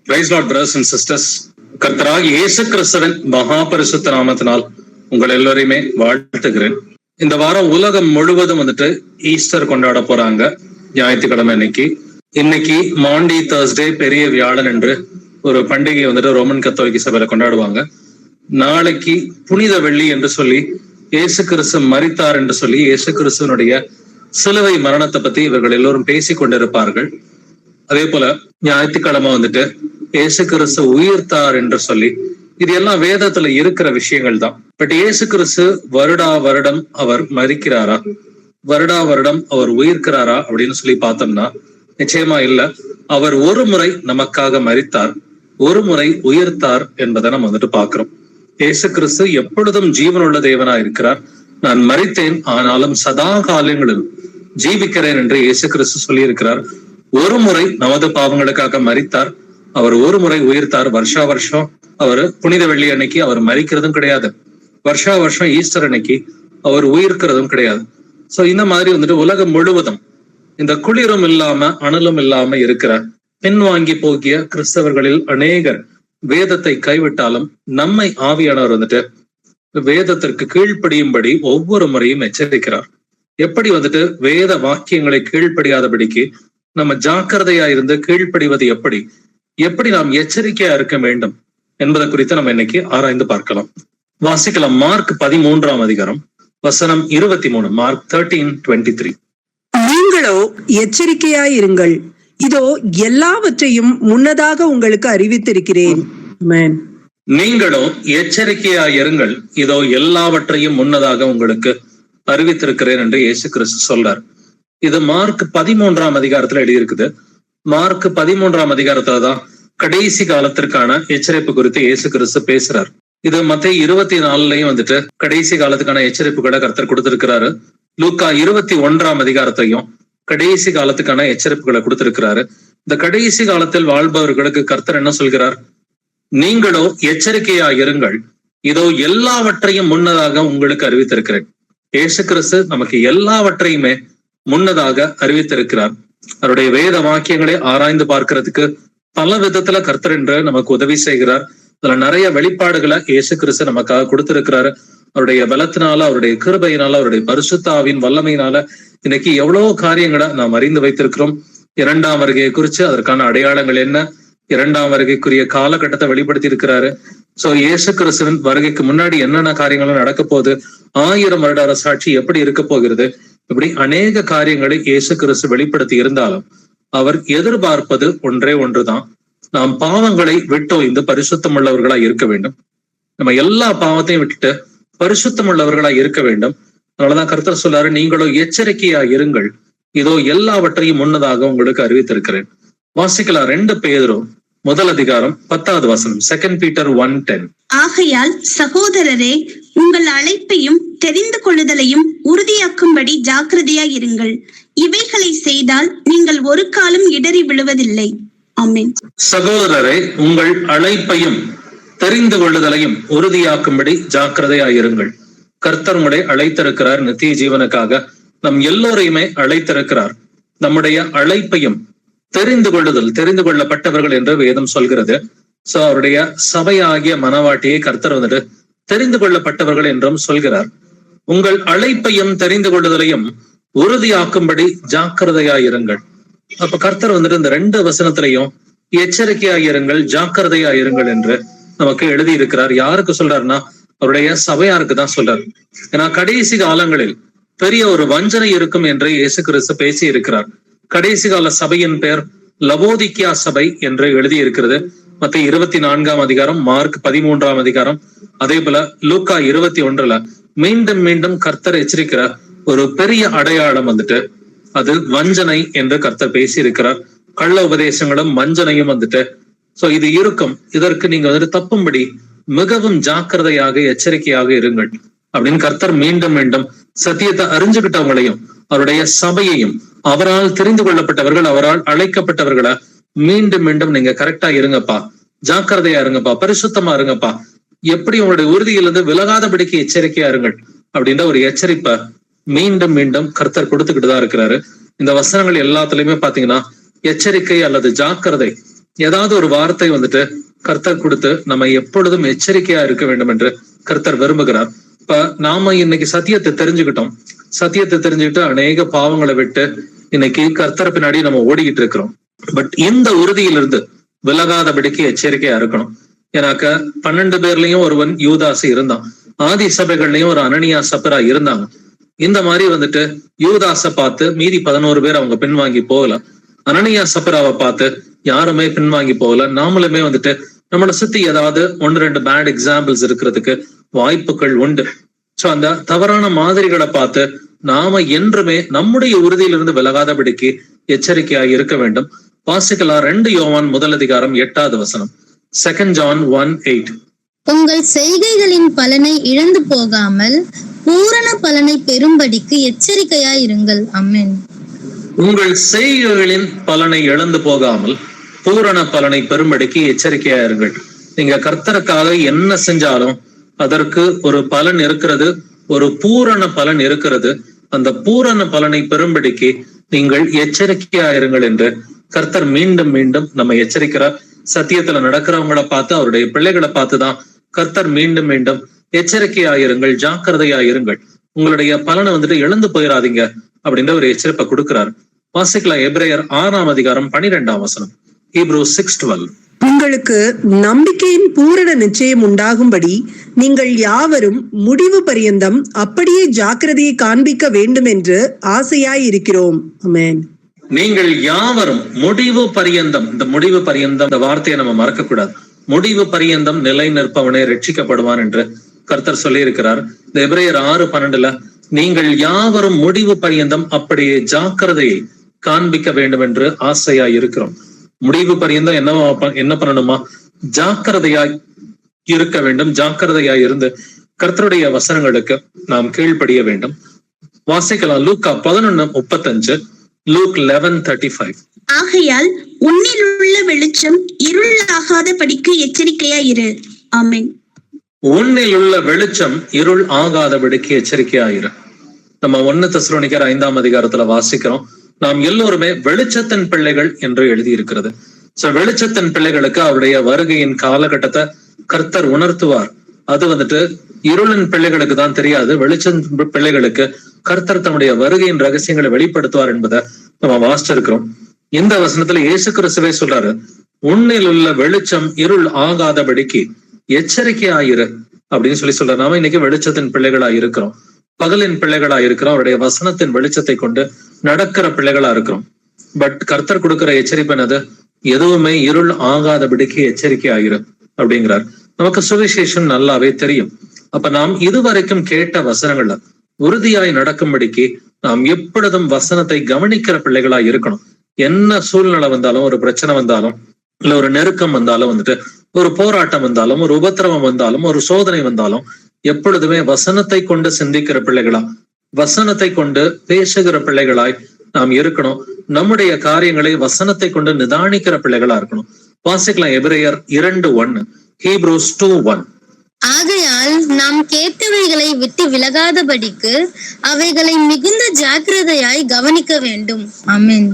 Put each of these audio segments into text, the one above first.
Price Lord brothers and sisters. கர்த்தராகிய இயேசு கிறிஸ்துவின் மகா பரிசுத்த நாமத்தினால் உங்கள் எல்லோரையுமே வாழ்த்துகிறேன். இந்த வாரம் உலகம் முழுவதும் ஈஸ்டர் கொண்டாட போறாங்க. ஞாயிற்றுக்கிழமை இன்னைக்கு மாண்டி தர்ஸ்டே, பெரிய வியாழன் என்று ஒரு பண்டிகை ரோமன் கத்தோலிக்க சபையில கொண்டாடுவாங்க. நாளைக்கு புனித வெள்ளி என்று சொல்லி இயேசு கிறிஸ்து மரித்தார் என்று சொல்லி இயேசு கிறிஸ்துவனுடைய சிலுவை மரணத்தை பத்தி இவர்கள் எல்லோரும் பேசிக் கொண்டிருப்பார்கள். அதே போல ஞாயிற்றுக்கிழமை இயேசு கிறிஸ்து உயிர்த்தார் என்று சொல்லி இது எல்லாம் வேதத்துல இருக்கிற விஷயங்கள் தான். பட் இயேசு கிறிஸ்து வருடா வருடம் அவர் மரிக்கிறாரா, வருடா வருடம் அவர் உயிர்க்கிறாரா அப்படின்னு சொல்லி பார்த்தோம்னா நிச்சயமா இல்ல. அவர் ஒரு முறை நமக்காக மரித்தார், ஒரு முறை உயிர்த்தார் என்பதை நம்ம பாக்குறோம். இயேசு கிறிஸ்து எப்பொழுதும் ஜீவனுள்ள தேவனா இருக்கிறார். நான் மரித்தேன், ஆனாலும் சதா காலங்களில் ஜீவிக்கிறேன் என்று இயேசு கிறிஸ்து சொல்லி இருக்கிறார். ஒரு முறை நமது பாவங்களுக்காக மரித்தார், அவர் ஒரு முறை உயிர்த்தார். வருஷா வருஷம் அவர் புனித வெள்ளி அன்னைக்கு அவர் மரிக்கிறதும் கிடையாது, வருஷா வருஷம் ஈஸ்டர் அன்னைக்கு அவர் உயிர்க்கிறதும் கிடையாது. சோ இந்த மாதிரி உலகம் முழுவதும் இந்த குளிரும் இல்லாம அனலும் இல்லாம இருக்கிற பின்வாங்கி போகிய கிறிஸ்தவர்களில் அநேகர் வேதத்தை கைவிட்டாலும் நம்மை ஆவியானவர் வேதத்திற்கு கீழ்ப்படியும்படி ஒவ்வொரு முறையும் எச்சரிக்கிறார். எப்படி வேத வாக்கியங்களை கீழ்ப்படியாதபடிக்கு நம்ம ஜாக்கிரதையா இருந்து கீழ்ப்படிவது எப்படி நாம் எச்சரிக்கையா இருக்க வேண்டும் என்பதை குறித்து நம்ம இன்னைக்கு ஆராய்ந்து பார்க்கலாம். வாசிக்கலாம். மார்க் 13ஆம் அதிகாரம் வசனம் 23. மார்க் 13:23. நீங்களோ எச்சரிக்கையாயிருங்கள், இதோ எல்லாவற்றையும் முன்னதாக உங்களுக்கு அறிவித்திருக்கிறேன். நீங்களோ எச்சரிக்கையாயிருங்கள், இதோ எல்லாவற்றையும் முன்னதாக உங்களுக்கு அறிவித்திருக்கிறேன் என்று இயேசு கிறிஸ்து சொல்றார். இது மார்க் 13ஆம் அதிகாரத்துல எழுதியிருக்குது. மார்க் 13ஆம் அதிகாரத்துலதான் கடைசி காலத்திற்கான எச்சரிப்பு குறித்து இயேசு கிறிஸ்து பேசுறார். இது மத்தேயு 24லயும் கடைசி காலத்துக்கான எச்சரிப்புகளை கர்த்தர் கொடுத்திருக்கிறாரு. லூக்கா 21ஆம் அதிகாரத்தையும் கடைசி காலத்துக்கான எச்சரிப்புகளை கொடுத்திருக்கிறாரு. இந்த கடைசி காலத்தில் வாழ்பவர்களுக்கு கர்த்தர் என்ன சொல்கிறார்? நீங்களோ எச்சரிக்கையா இருங்கள், இதோ எல்லாவற்றையும் முன்னதாக உங்களுக்கு அறிவித்திருக்கிறேன். இயேசு கிறிஸ்து நமக்கு எல்லாவற்றையுமே முன்னதாக அறிவித்திருக்கிறார். அவருடைய வேத வாக்கியங்களை ஆராய்ந்து பார்க்கிறதுக்கு பல விதத்துல கர்த்தர் என்று நமக்கு உதவி செய்கிறார். அதுல நிறைய வெளிப்பாடுகளை இயேசு கிறிஸ்து நமக்காக கொடுத்திருக்கிறாரு. அவருடைய பலத்தினால, அவருடைய கிருபையினால, அவருடைய பரிசுத்த ஆவியின் வல்லமையினால இன்னைக்கு எவ்வளவு காரியங்களை நாம் அறிந்து வைத்திருக்கிறோம். 2ஆம் வருகையை குறிச்சு அதற்கான அடையாளங்கள் என்ன, 2ஆம் வருகைக்குரிய காலகட்டத்தை வெளிப்படுத்தி இருக்கிறாரு. சோ இயேசு கிறிஸ்துவின் வருகைக்கு முன்னாடி என்னென்ன காரியங்களும் நடக்க போகுது, 1000 வருட அரசாட்சி எப்படி இருக்க போகிறது, இப்படி அநேக காரியங்களை இயேசு கிறிஸ்து வெளிப்படுத்தி இருந்தாலும் அவர் எதிர்பார்ப்பது ஒன்றே ஒன்றுதான். நாம் பாவங்களை விட்டோய்ந்து பரிசுத்தம் உள்ளவர்களா இருக்க வேண்டும். நம்ம எல்லா பாவத்தையும் விட்டுட்டு பரிசுத்தம் உள்ளவர்களா இருக்க வேண்டும். அதனாலதான் கர்த்தர் சொல்றாரு, நீங்களோ எச்சரிக்கையா இருங்கள், இதோ எல்லாவற்றையும் முன்னதாக உங்களுக்கு அறிவித்திருக்கிறேன். வாசிக்கலாம். 2 பேதுரு 1 அதிகாரம் 10வது வசனம். 2 Peter 1:10. ஆகையால் சகோதரரே, உங்கள் அழைப்பையும் தெரிந்து கொள்ளுதலையும் உறுதியாக்கும்படி ஜாக்கிரதையாயிருங்கள். இவைகளை செய்தால் நீங்கள் ஒரு காலம் இடறி விழுவதில்லை. ஆமென். சகோதரரே, உங்கள் அழைப்பையும் தெரிந்து கொள்ளுதலையும் உறுதியாக்கும்படி ஜாக்கிரதையாயிருங்கள். கர்த்தர் உங்களை அழைத்திருக்கிறார் நித்திய ஜீவனுக்காக. நம் எல்லோரையுமே அழைத்திருக்கிறார். நம்முடைய அழைப்பையும் தெரிந்து கொள்ளுதல், தெரிந்து கொள்ளப்பட்டவர்கள் என்று வேதம் சொல்கிறது. சோ அவருடைய சபையாகிய மனவாட்டியை கர்த்தர் தெரிந்து கொள்ளப்பட்டவர்கள் என்றும் சொல்கிறார். உங்கள் அழைப்பையும் தெரிந்து கொள்ளுதலையும் உறுதியாக்கும்படி ஜாக்கிரதையாயிருங்கள். அப்ப கர்த்தர் இந்த 2 வசனத்திலையும் எச்சரிக்கையாயிருங்கள், ஜாக்கிரதையாயிருங்கள் என்று நமக்கு எழுதி இருக்கிறார். யாருக்கு சொல்றாருன்னா அவருடைய சபையாருக்கு தான் சொல்றாரு. ஏன்னா கடைசி காலங்களில் பெரிய ஒரு வஞ்சனை இருக்கும் என்று இயேசு கிறிஸ்து பேசி இருக்கிறார். கடைசி கால சபையின் பெயர் லவோதிக்கியா சபை என்று எழுதி இருக்கிறது. மத்தேயு 24ஆம் அதிகாரம், மார்க் 13ஆம் அதிகாரம், அதே போல லூக்கா 21ல மீண்டும் மீண்டும் கர்த்தர் எச்சரிக்கிற ஒரு பெரிய அடையாளம் அது வஞ்சனை என்று கர்த்தர் பேசி இருக்கிறார். கள்ள உபதேசங்களும் வஞ்சனையும் சோ இது இருக்கும். இதற்கு நீங்க தப்பும்படி மிகவும் ஜாக்கிரதையாக எச்சரிக்கையாக இருங்கள் அப்படின்னு கர்த்தர் மீண்டும் மீண்டும் சத்தியத்தை அறிஞ்சுகிட்டவங்களையும் அவருடைய சபையையும், அவரால் தெரிந்து கொள்ளப்பட்டவர்கள், அவரால் அழைக்கப்பட்டவர்களை மீண்டும் மீண்டும் நீங்க கரெக்டா இருங்கப்பா, ஜாக்கிரதையா இருங்கப்பா, பரிசுத்தமா இருங்கப்பா, எப்படி உங்களுடைய உறுதியிலிருந்து விலகாதபடிக்கு எச்சரிக்கையா இருங்கள் அப்படின்ற ஒரு எச்சரிப்பை மீண்டும் மீண்டும் கர்த்தர் கொடுத்துக்கிட்டு தான் இருக்கிறாரு. இந்த வசனங்கள் எல்லாத்துலயுமே பாத்தீங்கன்னா எச்சரிக்கை அல்லது ஜாக்கிரதை ஏதாவது ஒரு வார்த்தை வந்துட்டு கர்த்தர் கொடுத்து நம்ம எப்பொழுதும் எச்சரிக்கையா இருக்க வேண்டும் என்று கர்த்தர் விரும்புகிறார். இப்ப நாம இன்னைக்கு சத்தியத்தை தெரிஞ்சுக்கிட்டோம். சத்தியத்தை தெரிஞ்சுக்கிட்டு அநேக பாவங்களை விட்டு இன்னைக்கு கர்த்தர் பின்னாடி நம்ம ஓடிக்கிட்டு இருக்கிறோம். பட் இந்த உறுதியிலிருந்து விலகாதபடிக்கு எச்சரிக்கையா இருக்கணும். ஏன்னாக்க 12 பேர்லயும் ஒருவன் யூதாசு இருந்தான். ஆதி சபைகள்லயும் ஒரு அனனியா சப்பரா இருந்தாங்க. இந்த மாதிரி வந்துட்டு யூதாசை பார்த்து மீதி 11 பேர் அவங்க பின்வாங்கி போகல. அனனியா சப்பராவை பார்த்து யாருமே பின்வாங்கி போகல. நாமளுமே வந்துட்டு நம்மளை சுத்தி ஏதாவது 1-2 பேட் எக்ஸாம்பிள்ஸ் இருக்கிறதுக்கு வாய்ப்புகள் உண்டு. சோ அந்த தவறான மாதிரிகளை பார்த்து நாம என்றுமே நம்முடைய உறுதியிலிருந்து விலகாதபடிக்கு எச்சரிக்கையாக இருக்க வேண்டும். வாசிக்கலாம் 2 யோவான் 1:8 வசனம். 2 John 1:8. உங்கள் செய்கைகளின் பலனை இழந்து போகாமல் பூரண பலனை பெறும்படிக்கு எச்சரிக்கையாயிருங்கள். ஆமென். உங்கள் செய்கைகளின் பலனை இழந்து போகாமல் பூரண பலனை பெறும்படிக்கு எச்சரிக்கையா இருங்கள். நீங்க கர்த்தருக்காக என்ன செஞ்சாலும் அதற்கு ஒரு பலன் இருக்கிறது, ஒரு பூரண பலன் இருக்கிறது. அந்த பூரண பலனை பெறும்படிக்கு நீங்கள் எச்சரிக்கையா இருங்கள் என்று கர்த்தர் மீண்டும் மீண்டும் நம்ம எச்சரிக்கிறார். சத்தியத்துல நடக்கிறவங்களை பார்த்து, அவருடைய பிள்ளைகளை பார்த்துதான் கர்த்தர் மீண்டும் மீண்டும் எச்சரிக்கையாயிருங்கள், ஜாக்கிரதையாயிருங்கள், உங்களுடைய பலனை வந்துட்டு இழந்து போயிடாதீங்க அப்படின்ற ஒரு எச்சரிப்பை கொடுக்கிறார். வாசிக்கலாம் எபிரேயர் 6:12 வசனம். Hebrews 6:12. உங்களுக்கு நம்பிக்கையின் பூரண நிச்சயம் உண்டாகும்படி நீங்கள் யாவரும் முடிவு பரியந்தம் அப்படியே ஜாக்கிரதையை காண்பிக்க வேண்டும் என்று ஆசையாய் இருக்கிறோம். ஆமென். நீங்கள் யாவரும் முடிவு பரியந்தம், இந்த முடிவு பரியந்தம் இந்த வார்த்தையை நம்ம மறக்க கூடாது. முடிவு பரியந்தம் நிலை நிற்பவனே ரட்சிக்கப்படுவான் என்று கர்த்தர் சொல்லி இருக்கிறார். இந்த எபிரேயர் 6:12 நீங்கள் யாவரும் முடிவு பரியந்தம் அப்படியே ஜாக்கிரதையை காண்பிக்க வேண்டும் என்று ஆசையா இருக்கிறோம். முடிவு பரியந்தம் என்ன பண்ணணுமா? ஜாக்கிரதையாய் இருக்க வேண்டும். ஜாக்கிரதையாய் இருந்து கர்த்தருடைய வசனங்களுக்கு நாம் கீழ்ப்படிய வேண்டும். வாசிக்கலாம் லூக்கா 11:35, லூக் 11:35. ஆகையால் உன்னில் உள்ள வெளிச்சம் இருள் ஆகாதபடிக்கு எச்சரிக்கையாயிரு. ஆமென். உன்னில் உள்ள வெளிச்சம் இருள் ஆகாதபடிக்கு எச்சரிக்கையாயிரு. நம்ம 1 தெசலோனிக்கர் 5:அதிகாரத்துல வாசிக்கிறோம், நாம் எல்லோருமே வெளிச்சத்தின் பிள்ளைகள் என்று எழுதி இருக்கிறது. சோ வெளிச்சத்தின் பிள்ளைகளுக்கு அவருடைய வருகையின் காலகட்டத்தை கர்த்தர் உணர்த்துவார். அது வந்துட்டு இருளின் பிள்ளைகளுக்கு தான் தெரியாது. வெளிச்சத்தின் பிள்ளைகளுக்கு கர்த்தர் தன்னுடைய வருகையின் ரகசியங்களை வெளிப்படுத்துவார் என்பதை நம்ம வாசிச்சிருக்கிறோம். இந்த வசனத்துல இயேசு கிறிஸ்துவே சொல்றாரு, உன்னில் உள்ள வெளிச்சம் இருள் ஆகாதபடிக்கு எச்சரிக்கையாயிரு அப்படின்னு சொல்றாரு. நாம இன்னைக்கு வெளிச்சத்தின் பிள்ளைகளா இருக்கிறோம், பகலின் பிள்ளைகளா இருக்கிறோம், அவருடைய வசனத்தின் வெளிச்சத்தை கொண்டு நடக்கிற பிள்ளைகளா இருக்கிறோம். பட் கர்த்தர் கொடுக்கிற எச்சரிப்பு என்னது? எதுவுமே இருள் ஆகாதபடிக்கு எச்சரிக்கை ஆயிரு அப்படிங்கிறார். நமக்கு சுவிசேஷம் நல்லாவே தெரியும். அப்ப நாம் இதுவரைக்கும் கேட்ட வசனங்கள்ல உறுதியாய் நடக்கும்படிக்கு நாம் எப்பொழுதும் வசனத்தை கவனிக்கிற பிள்ளைகளா இருக்கணும். என்ன சூழ்நிலை வந்தாலும், ஒரு பிரச்சனை வந்தாலும், இல்ல ஒரு நெருக்கம் வந்தாலும், வந்துட்டு ஒரு போராட்டம் வந்தாலும், ஒரு உபத்திரவம் வந்தாலும், ஒரு சோதனை வந்தாலும், எப்பொழுதுமே வசனத்தை கொண்டு சிந்திக்கிற பிள்ளைகளா, வசனத்தை கொண்டு பேசுகிற பிள்ளைகளாய் நாம் இருக்கணும். நம்முடைய காரியங்களை வசனத்தை கொண்டு நிதானிக்கிற பிள்ளைகளா இருக்கணும். வாசிக்கலாம் எபிரேயர் 2:1, Hebrews 2:1. ஆகையால் நாம் கேட்டவைகளை விட்டு விலகாதபடிக்கு அவைகளை மிகுந்த ஜாக்கிரதையாய் கவனிக்க வேண்டும். ஆமென்.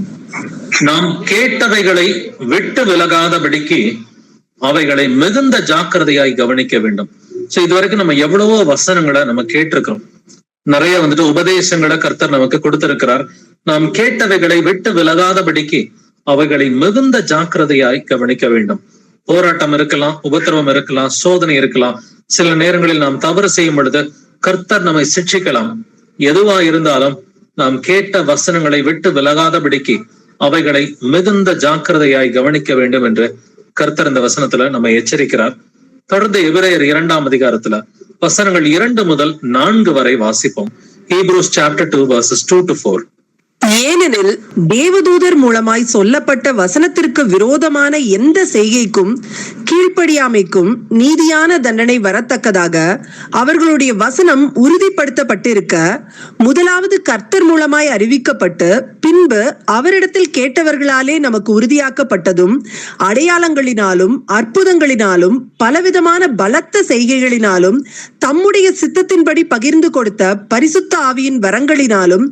நாம் கேட்டவைகளை விட்டு விலகாதபடிக்கு அவைகளை மிகுந்த ஜாக்கிரதையாய் கவனிக்க வேண்டும். சோ இதுவரைக்கும் நம்ம எவ்வளவோ வசனங்களை நம்ம கேட்டிருக்கிறோம். நிறைய வந்துட்டு உபதேசங்களை கர்த்தர் நமக்கு கொடுத்திருக்கிறார். நாம் கேட்டவைகளை விட்டு விலகாதபடிக்கு அவைகளை மிகுந்த ஜாக்கிரதையாய் கவனிக்க வேண்டும். போராட்டம் இருக்கலாம், உபத்திரவம் இருக்கலாம், சோதனை இருக்கலாம். சில நேரங்களில் நாம் தவறு செய்யும் பொழுது கர்த்தர் நம்மை சிட்சிக்கலாம். எதுவா இருந்தாலும் நாம் கேட்ட வசனங்களை விட்டு விலகாதபடிக்கு அவைகளை மிகுந்த ஜாக்கிரதையாய் கவனிக்க வேண்டும் என்று கர்த்தர் இந்த வசனத்துல நம்ம எச்சரிக்கிறார். தொடர்ந்து எபிரேயர் 2:அதிகாரத்துல வசனங்கள் 2 முதல் 4 வரை வாசிப்போம். Hebrews chapter 2 verses 2-4. ஏனெனில் தேவதூதர் மூலமாய் சொல்லப்பட்ட வசனத்திற்கு விரோதமான எந்த செய்கைக்கும் கீழ்ப்படியாமைக்கும் நீதியான தண்டனை வரத்தக்கதாக அவர்களுடைய வசனம் உறுதிப்படுத்தப்பட்டிருக்க, முதலாவது கர்த்தர் மூலமாய் அறிவிக்கப்பட்டு பின்பு அவரிடத்தில் கேட்டவர்களாலே நமக்கு உறுதியாக்கப்பட்டதும் அடையாளங்களினாலும் அற்புதங்களினாலும் பலவிதமான பலத்த செய்கைகளினாலும் தம்முடைய சித்தத்தின்படி பகிர்ந்து கொடுத்த பரிசுத்த ஆவியின் வரங்களினாலும்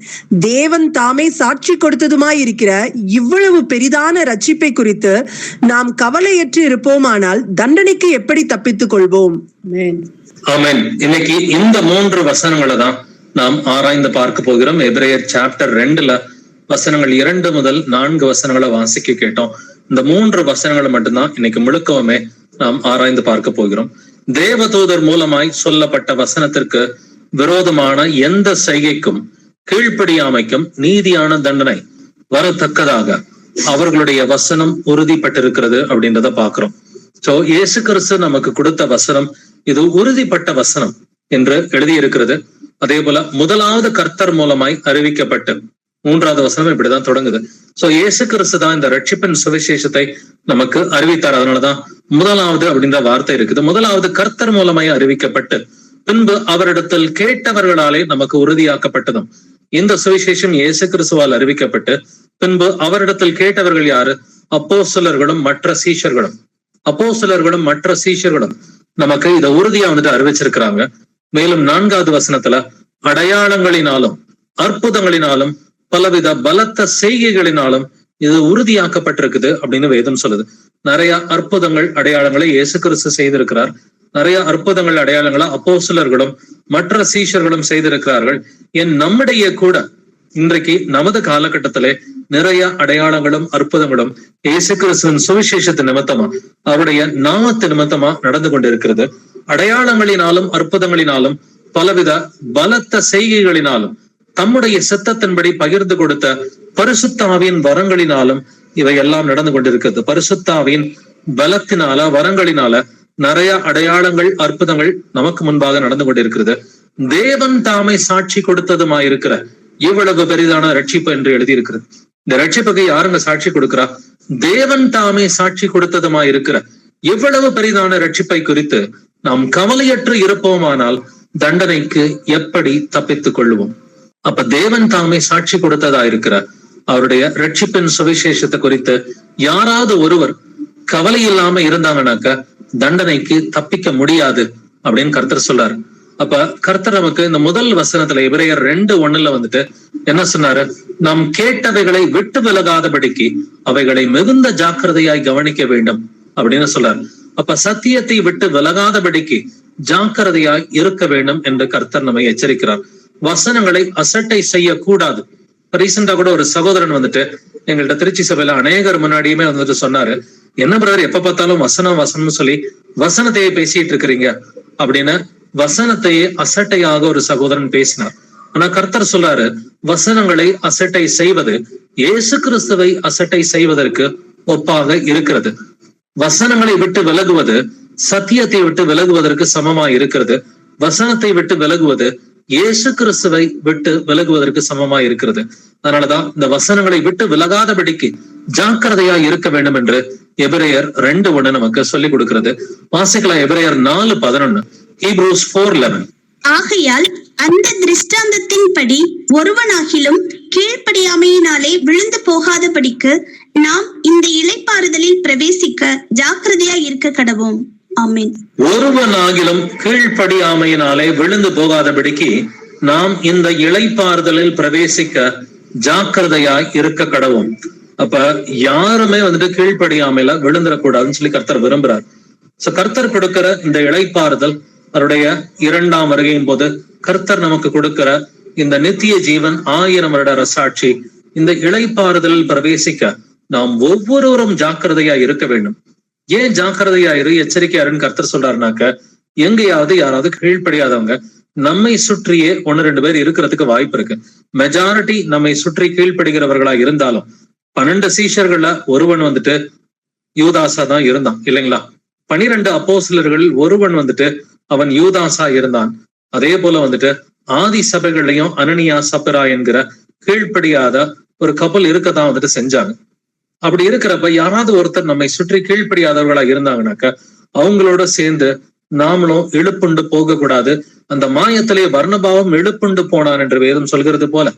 தேவன் தாமே சாட்சி கொடுத்ததுமாயிருக்கிற இவ்வளவு பெரிதான ரட்சிப்பை குறித்து நாம் கவலையற்று இருப்போமானால் தண்டனைக்கு எப்படி தப்பித்துக் கொள்வோம்? ஆமென். இன்னைக்கு இந்த 3 வசனங்களை தான் நாம் ஆராய்ந்து பார்க்க போகிறோம். எபிரேயர் சாப்டர் 2ல வசனங்கள் 2 முதல் 4 வசனங்களை வாசிக்க கேட்டோம். இந்த 3 வசனங்களை மட்டும்தான் இன்னைக்கு முழுக்கவுமே நாம் ஆராய்ந்து பார்க்க போகிறோம். தேவதூதர் மூலமாய் சொல்லப்பட்ட வசனத்திற்கு விரோதமான எந்த செய்கைக்கும் கீழ்ப்படியாமைக்கும் நீதியான தண்டனை வரத்தக்கதாக அவர்களுடைய வசனம் உறுதிப்பட்டிருக்கிறது அப்படின்றத பாக்குறோம். சோ இயேசு கிறிஸ்து நமக்கு கொடுத்த வசனம் இது உறுதிப்பட்ட வசனம் என்று எழுதியிருக்கிறது. அதே போல முதலாவது கர்த்தர் மூலமாய் அறிவிக்கப்பட்டு 3வது வசனம் இப்படிதான் தொடங்குது. சோ இயேசு கிறிஸ்து தான் இந்த ரட்சிப்பின் சுவிசேஷத்தை நமக்கு அறிவித்தார். அதனாலதான் முதலாவது அப்படின்ற வார்த்தை இருக்குது. முதலாவது கர்த்தர் மூலமாய் அறிவிக்கப்பட்டு பின்பு அவரிடத்தில் கேட்டவர்களாலே நமக்கு உறுதியாக்கப்பட்டதும். இந்த சுவிசேஷம் இயேசு கிறிஸ்துவால் அறிவிக்கப்பட்டு பின்பு அவரிடத்தில் கேட்டவர்கள் யாரு? அப்போஸ்தலர்களும் மற்ற சீஷர்களும். அப்போஸ்தலர்களும் மற்ற சீஷர்களும் நமக்கு இதை உறுதியா அறிவிச்சிருக்கிறாங்க. மேலும் 4வது வசனத்துல அடையாளங்களினாலும் அற்புதங்களினாலும் பலவித பலத்த செய்கைகளினாலும் இது உறுதியாக்கப்பட்டிருக்குது அப்படின்னு வேதம் சொல்லுது. நிறைய அற்புதங்கள் அடையாளங்களை இயேசு கிறிஸ்து செய்திருக்கிறார். நிறைய அற்புதங்கள் அடையாளங்களை அப்போஸ்தலர்களும் மற்ற சீஷர்களும் செய்திருக்கிறார்கள். நம்முடைய கூட இன்றைக்கு நமது காலகட்டத்திலே நிறைய அடையாளங்களும் அற்புதங்களும் இயேசு கிறிஸ்துவின் சுவிசேஷத்து நிமித்தமா அவருடைய நாமத்து நிமித்தமா நடந்து கொண்டிருக்கிறது. அடையாளங்களினாலும் அற்புதங்களினாலும் பலவித பலத்த செய்கைகளினாலும் தம்முடைய சித்தத்தின்படி பகிர்ந்து கொடுத்த பரிசுத்த ஆவியின் வரங்களினாலும் இவை எல்லாம் நடந்து கொண்டிருக்கிறது. பரிசுத்த ஆவியின் பலத்தினால வரங்களினால நிறைய அடையாளங்கள் அற்புதங்கள் நமக்கு முன்பாக நடந்து கொண்டிருக்கிறது. தேவன் தாமே சாட்சி கொடுத்ததுமாயிருக்கிற இவ்வளவு பெரிதான ரட்சிப்பு என்று எழுதியிருக்கிறது. இந்த ரட்சிப்புக்கு யாருங்க சாட்சி கொடுக்கிறா? தேவன் தாமே சாட்சி கொடுத்ததுமாயிருக்கிற இவ்வளவு பெரிதான ரட்சிப்பை குறித்து நாம் கவலையற்று இருப்போமானால் தண்டனைக்கு எப்படி தப்பித்துக் கொள்வோம்? அப்ப தேவன் தாமே சாட்சி கொடுத்ததா இருக்கிற அவருடைய ரட்சிப்பின் சுவிசேஷத்தை குறித்து யாராவது ஒருவர் கவலை இல்லாம இருந்தாங்கன்னாக்க தண்டனைக்கு தப்பிக்க முடியாது அப்படின்னு கர்த்தர் சொல்றாரு. அப்ப கர்த்தர் நமக்கு இந்த முதல் வசனத்துல எபிரேயர் 2:1 என்ன சொன்னாரு? நாம் கேட்டவைகளை விட்டு விலகாதபடிக்கு அவைகளை மிகுந்த ஜாக்கிரதையாய் கவனிக்க வேண்டும் அப்படின்னு சொல்றாரு. அப்ப சத்தியத்தை விட்டு விலகாதபடிக்கு ஜாக்கிரதையாய் இருக்க வேண்டும் என்று கர்த்தர் நம்மை எச்சரிக்கிறார். வசனங்களை அசட்டை செய்யக்கூடாது. ரீசெண்டா கூட ஒரு சகோதரன் எங்கள்கிட்ட திருச்சி சபையில அநேகர் முன்னாடியுமே சொன்னாரு, என்ன பிரதர் எப்ப பார்த்தாலும் வசனம் சொல்லி வசனத்தையே பேசிட்டு இருக்கிறீங்க அப்படின்னு வசனத்தையே அசட்டையாக ஒரு சகோதரன் பேசினார். ஆனா கர்த்தர் சொல்றாரு, வசனங்களை அசட்டை செய்வது இயேசு கிறிஸ்துவை அசட்டை செய்வதற்கு ஒப்பாக இருக்கிறது. வசனங்களை விட்டு விலகுவது சத்தியத்தை விட்டு விலகுவதற்கு சமமா இருக்கிறது. வசனத்தை விட்டு விலகுவது இயேசு கிறிஸ்துவை விட்டு விலகுவதற்கு சமமா இருக்கிறது. அதனாலதான் இந்த வசனங்களை விட்டு விலகாதபடிக்கு ஜாக்கிரதையா இருக்க வேண்டும் என்று எபிரேயர் 2:1 நமக்கு சொல்லிக் கொடுக்கிறது. வாசிக்கலாம். எபிரேயர் 4:11, Hebrews 4:11. ஆகையால் அந்த திருஷ்டாந்தத்தின்படி ஒருவனாகிலும் கீழ்ப்படியாமையினாலே விழுந்து போகாதபடிக்கு நாம் இந்த இளைப்பாறுதலில் பிரவேசிக்க ஜாக்கிரதையா இருக்க கடவோம். ஆமென். ஒருவனாகிலும் கீழ்ப்படியாமையினாலே விழுந்து போகாதபடிக்கு நாம் இந்த இளைப்பாறுதலில் பிரவேசிக்க ஜாக்கிரதையாய் இருக்க கடவோம். அப்ப யாருமே கீழ்ப்படியாமையில விழுந்துடக்கூடாதுன்னு சொல்லி கர்த்தர் விரும்புறார். சோ கர்த்தர் கொடுக்கிற இந்த இளைப்பாறுதல் அவருடைய 2ஆம் வருகையின் போது கர்த்தர் நமக்கு கொடுக்கிற இந்த நித்திய ஜீவன் 1000 வருட அரசாட்சி, இந்த இளைப்பாறுதலில் பிரவேசிக்க நாம் ஒவ்வொருவரும் ஜாக்கிரதையா இருக்க வேண்டும். ஏன் ஜாக்கிரதையா இரு, எச்சரிக்கையா இருன்னு கர்த்தர் சொல்றாருனாக்க, எங்கேயாவது யாராவது கீழ்ப்படியாதவங்க நம்மை சுற்றியே 1-2 பேர் இருக்கிறதுக்கு வாய்ப்பு இருக்கு. மெஜாரிட்டி நம்மை சுற்றி கீழ்ப்படுகிறவர்களா இருந்தாலும் 12 சீஷர்கள்ல ஒருவன் யூதாசா தான் இருந்தான் இல்லைங்களா? 12 அப்போஸ்தலர்கள் ஒருவன் அவன் யூதாசா இருந்தான். அதே போல ஆதி சபைகள்லயும் அனனியா சப்பரா என்கிற கீழ்ப்படியாத ஒரு கப்பல் இருக்கதான் செஞ்சாங்க. அப்படி இருக்கிறப்ப யாராவது ஒருத்தர் நம்மை சுற்றி கீழ்ப்படியாதவர்களா இருந்தாங்கன்னாக்க அவங்களோட சேர்ந்து நாமளும் இழுப்புண்டு போக கூடாது. அந்த மாயத்திலே வர்ணபாவம் இழுப்புண்டு போனான் என்று வேதம் சொல்கிறது போல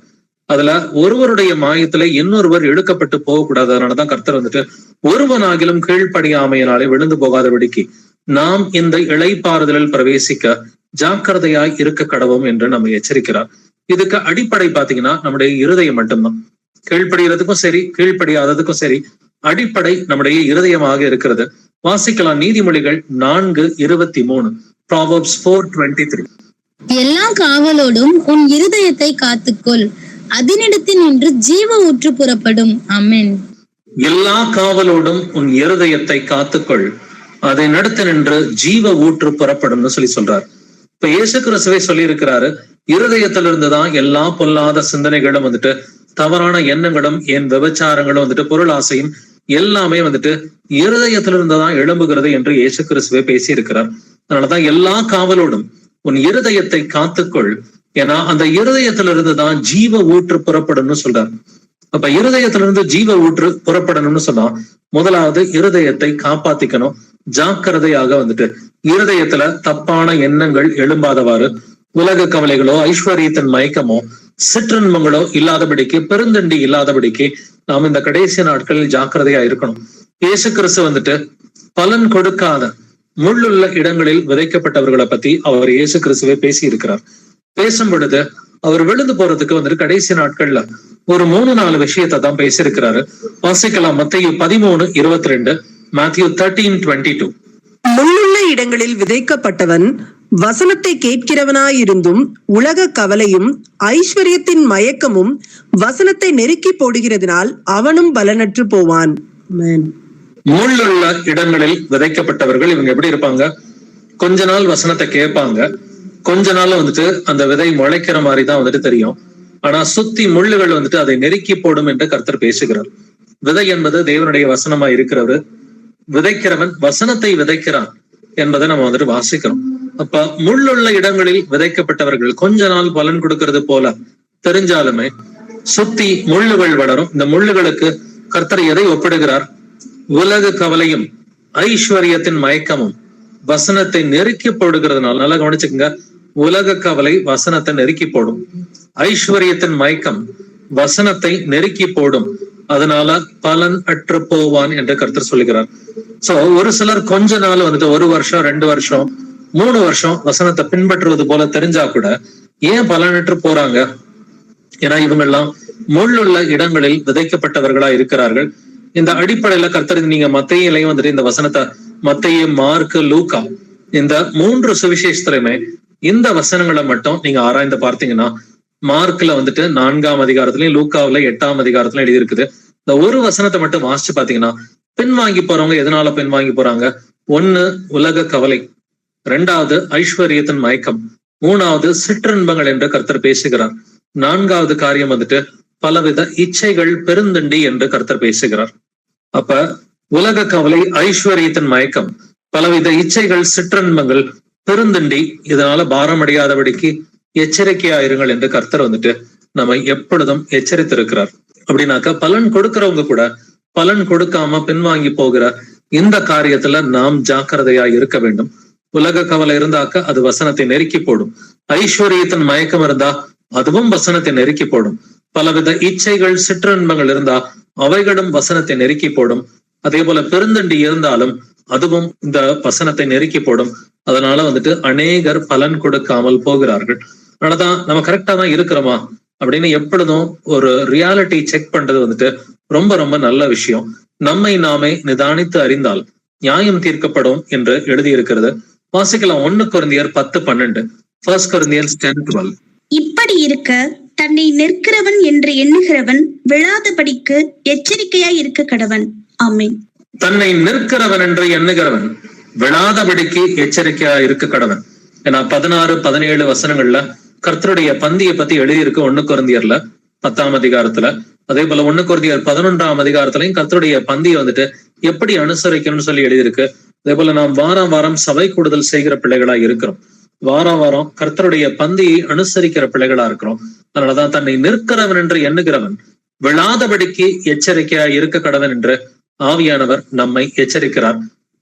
அதுல ஒருவருடைய மாயத்துல இன்னொருவர் இழுக்கப்பட்டு போகக்கூடாது. அதனாலதான் கர்த்தர் வந்துட்டு ஒருவனாகிலும் கீழ்ப்படியாமையினாலே விழுந்து போகாதபடிக்கு நாம் இந்த இளைப்பாறுதலில் பிரவேசிக்க ஜாக்கிரதையாய் இருக்க கடவோம் என்று நம்ம எச்சரிக்கிறார். இதுக்கு அடிப்படை பாத்தீங்கன்னா நம்முடைய இருதயம் மட்டும்தான். கீழ்ப்படிகிறதுக்கும் சரி, கீழ்ப்படியாததுக்கும் சரி, அடிப்படை நம்முடைய இருதயமாக இருக்கிறது. வாசிக்கலாம் நீதிமொழிகள் 4:23, Proverbs 4:23. எல்லா காவலோடும் உன் இருதயத்தை காத்துக்கொள், அதனிடத்தில் நின்று ஜீவ ஊற்று புறப்படும். ஆமென். எல்லா காவலோடும் உன் இருதயத்தை காத்துக்கொள், அதை நடத்த நின்று ஜீவ ஊற்று புறப்படும்னு சொல்றார். இப்ப இயேசு கிறிஸ்துவே சொல்லி இருக்கிறாரு, இருதயத்திலிருந்துதான் எல்லா பொல்லாத சிந்தனைகளும் வந்துட்டு, தவறான எண்ணங்களும், என் விபச்சாரங்களும் வந்துட்டு, பொருள் ஆசையும் எல்லாமே வந்துட்டு இருதயத்திலிருந்துதான் எழும்புகிறது என்று இயேசு கிறிஸ்துவே பேசி இருக்கிறார். அதனாலதான் எல்லா காவலோடும் உன் இருதயத்தை காத்துக்கொள், ஏன்னா அந்த இருதயத்திலிருந்துதான் ஜீவ ஊற்று புறப்படும் சொல்றார். அப்ப இருதயத்திலிருந்து ஜீவ ஊற்று புறப்படணும்னு சொன்னா முதலாவது இருதயத்தை காப்பாத்திக்கணும். ஜாக்கிரதையாக வந்துட்டு இருதயத்துல தப்பான எண்ணங்கள் எழும்பாதவாறு, உலக கவலைகளோ, ஐஸ்வர்யத்தின் மயக்கமோ, சிற்றின்பங்களோ இல்லாதபடிக்கு, பெருந்தண்டி இல்லாதபடிக்கு நாம் இந்த கடைசி நாட்களில் ஜாக்கிரதையா இருக்கணும். இயேசு கிறிஸ்து வந்துட்டு பலன் கொடுக்காத முள்ளுள்ள இடங்களில் விதைக்கப்பட்டவர்களை பத்தி அவர் இயேசு கிறிஸ்துவே பேசி இருக்கிறார். பேசும் பொழுது அவர் விழுந்து போறதுக்கு வந்துட்டு கடைசி நாட்கள்ல ஒரு 3-4 விஷயத்தை தான் பேசியிருக்கிறாரு. வாசிக்கலாம். மத்தேயு 13:22, Matthew 13:22. முள்ளுள்ள இடங்களில் விதைக்கப்பட்டவன் வசனத்தை கேட்கிறவனாயிருந்தும் உலக கவலையும் ஐஸ்வர்யத்தின் மயக்கமும் வசனத்தை நெருக்கி போடுகிறதுனால் அவனும் பலனற்று போவான். முள்ளுள்ள இடங்களில் விதைக்கப்பட்டவர்கள் இவங்க எப்படி இருப்பாங்க? கொஞ்ச நாள் வசனத்தை கேட்பாங்க, கொஞ்ச நாள்ல வந்துட்டு அந்த விதை முளைக்கிற மாதிரி தான் வந்துட்டு தெரியும். ஆனா சுத்தி முள்ளுகள் வந்துட்டு அதை நெருக்கி போடும் என்று கர்த்தர் பேசுகிறார். விதை என்பது தேவனுடைய வசனமா இருக்கிறவரு, விதைக்கிறவன் வசனத்தை விதைக்கிறான் என்பதை நம்ம வந்துட்டு வாசிக்கிறோம். அப்ப முள்ளுள்ள இடங்களில் விதைக்கப்பட்டவர்கள் கொஞ்ச நாள் பலன் கொடுக்கிறது போல தெரிஞ்சாலுமே சுத்தி முள்ளுகள் வளரும். இந்த முள்ளுகளுக்கு கர்த்தர் எதை ஒப்பிடுகிறார்? உலக கவலையும் ஐஸ்வர்யத்தின் மயக்கமும் வசனத்தை நெருக்கி போடுகிறதுனால, நல்லா கவனிச்சுக்கங்க, உலக கவலை வசனத்தை நெருக்கி போடும், ஐஸ்வர்யத்தின் மயக்கம் வசனத்தை நெருக்கி போடும், அதனால பலன் அற்று போவான் என்று கர்த்தர் சொல்லுகிறார். சோ ஒரு சிலர் கொஞ்ச நாள் வந்துட்டு 1 வருஷம், 2 வருஷம், 3 வருஷம் வசனத்தை பின்பற்றுவது போல தெரிஞ்சா கூட ஏன் பலனற்று போறாங்க? ஏன்னா இவங்க எல்லாம் முள்ளுள்ள இடங்களில் விதைக்கப்பட்டவர்களா இருக்கிறார்கள். இந்த அடிப்படையில கர்த்தர் நீங்க மத்தேயுலயும் வந்துட்டு இந்த வசனத்தை, மத்தேயு, மார்க்கு, லூக்கா, இந்த 3 சுவிசேஷத்திலுமே இந்த வசனங்களை மட்டும் நீங்க ஆராய்ந்து பார்த்தீங்கன்னா, மார்க்ல வந்துட்டு 4ஆம் அதிகாரத்திலையும் லூக்காவில 8ஆம் அதிகாரத்திலும் எழுதியிருக்குது. இந்த ஒரு வசனத்தை மட்டும் வாசிச்சு பாத்தீங்கன்னா, பின்வாங்கி போறவங்க எதனால பின்வாங்கி போறாங்க? 1, உலக கவலை, 2வது ஐஸ்வர்யத்தின் மயக்கம், 3வது சிற்றின்பங்கள் என்று கர்த்தர் பேசுகிறார், 4வது காரியம் வந்துட்டு பலவித இச்சைகள், பெருந்தண்டி என்று கர்த்தர் பேசுகிறார். அப்ப உலக கவலை, ஐஸ்வர்யத்தின் மயக்கம், பலவித இச்சைகள், சிற்றின்பங்கள், பெருந்தண்டி, இதனால பாரமடையாதபடிக்கு எச்சரிக்கையாயிருங்கள் என்று கர்த்தர் வந்துட்டு நம்ம எப்பொழுதும் எச்சரித்திருக்கிறார். அப்படின்னாக்கா பலன் கொடுக்கிறவங்க கூட பலன் கொடுக்காம பின்வாங்கி போகிற இந்த காரியத்துல நாம் ஜாக்கிரதையா இருக்க வேண்டும். உலக கவலை இருந்தாக்க அது வசனத்தை நெருக்கி போடும். ஐஸ்வர்யத்தின் மயக்கம் இருந்தா அதுவும் வசனத்தை நெருக்கி போடும். பலவித இச்சைகள், சிற்றின்பங்கள் இருந்தா அவைகளும் வசனத்தை நெருக்கி போடும். அதே போல பெருந்தண்டி இருந்தாலும் அதுவும் இந்த வசனத்தை நெருக்கி போடும். அதனால வந்துட்டு அநேகர் பலன் கொடுக்காமல் போகிறார்கள். அதனாலதான் நம்ம கரெக்டா தான் இருக்கிறோமா அப்படின்னு எப்பொழுதும் ஒரு ரியாலிட்டி செக் பண்றது வந்துட்டு ரொம்ப ரொம்ப நல்ல விஷயம். நம்மை நாமே நிதானித்து அறிந்தால் நியாயம் தீர்க்கப்படும் என்று எழுதியிருக்கிறது. வாசிக்கலாம். 1 கொரிந்தியர் 10:12, 1 Corinthians 10:12. இப்படி இருக்க தன்னை நிற்கிறவன் என்று எண்ணுகிறவன் விழாதபடிக்கு எச்சரிக்கையாய் இருக்க கடவன். ஆமென். தன்னை நிற்கிறவன் என்று எண்ணுகிறவன் விழாதபடிக்கு எச்சரிக்கையா இருக்க கடவன். ஏன்னா 16, 17 வசனங்கள்ல கர்த்தருடைய பந்தியை பத்தி எழுதியிருக்கு 1 கொரிந்தியர்ல 10ஆம் அதிகாரத்துல. அதே போல 1 கொரிந்தியர் 11ஆம் அதிகாரத்திலையும் கர்த்தருடைய பந்தியை வந்துட்டு எப்படி அனுசரிக்கணும்னு சொல்லி எழுதியிருக்கு. அதே போல நாம் வாரம் வாரம் சபை கூடுதல் செய்கிற பிள்ளைகளா இருக்கிறோம். வாரம் வாரம் கர்த்தருடைய பந்தியை அனுசரிக்கிற பிள்ளைகளா இருக்கிறோம். அதனாலதான் தன்னை நிற்கிறவன் என்று எண்ணுகிறவன் விழாதபடிக்கு எச்சரிக்கையா இருக்க கடவன் என்று ஆவியானவர் நம்மை எச்சரிக்கிறார்.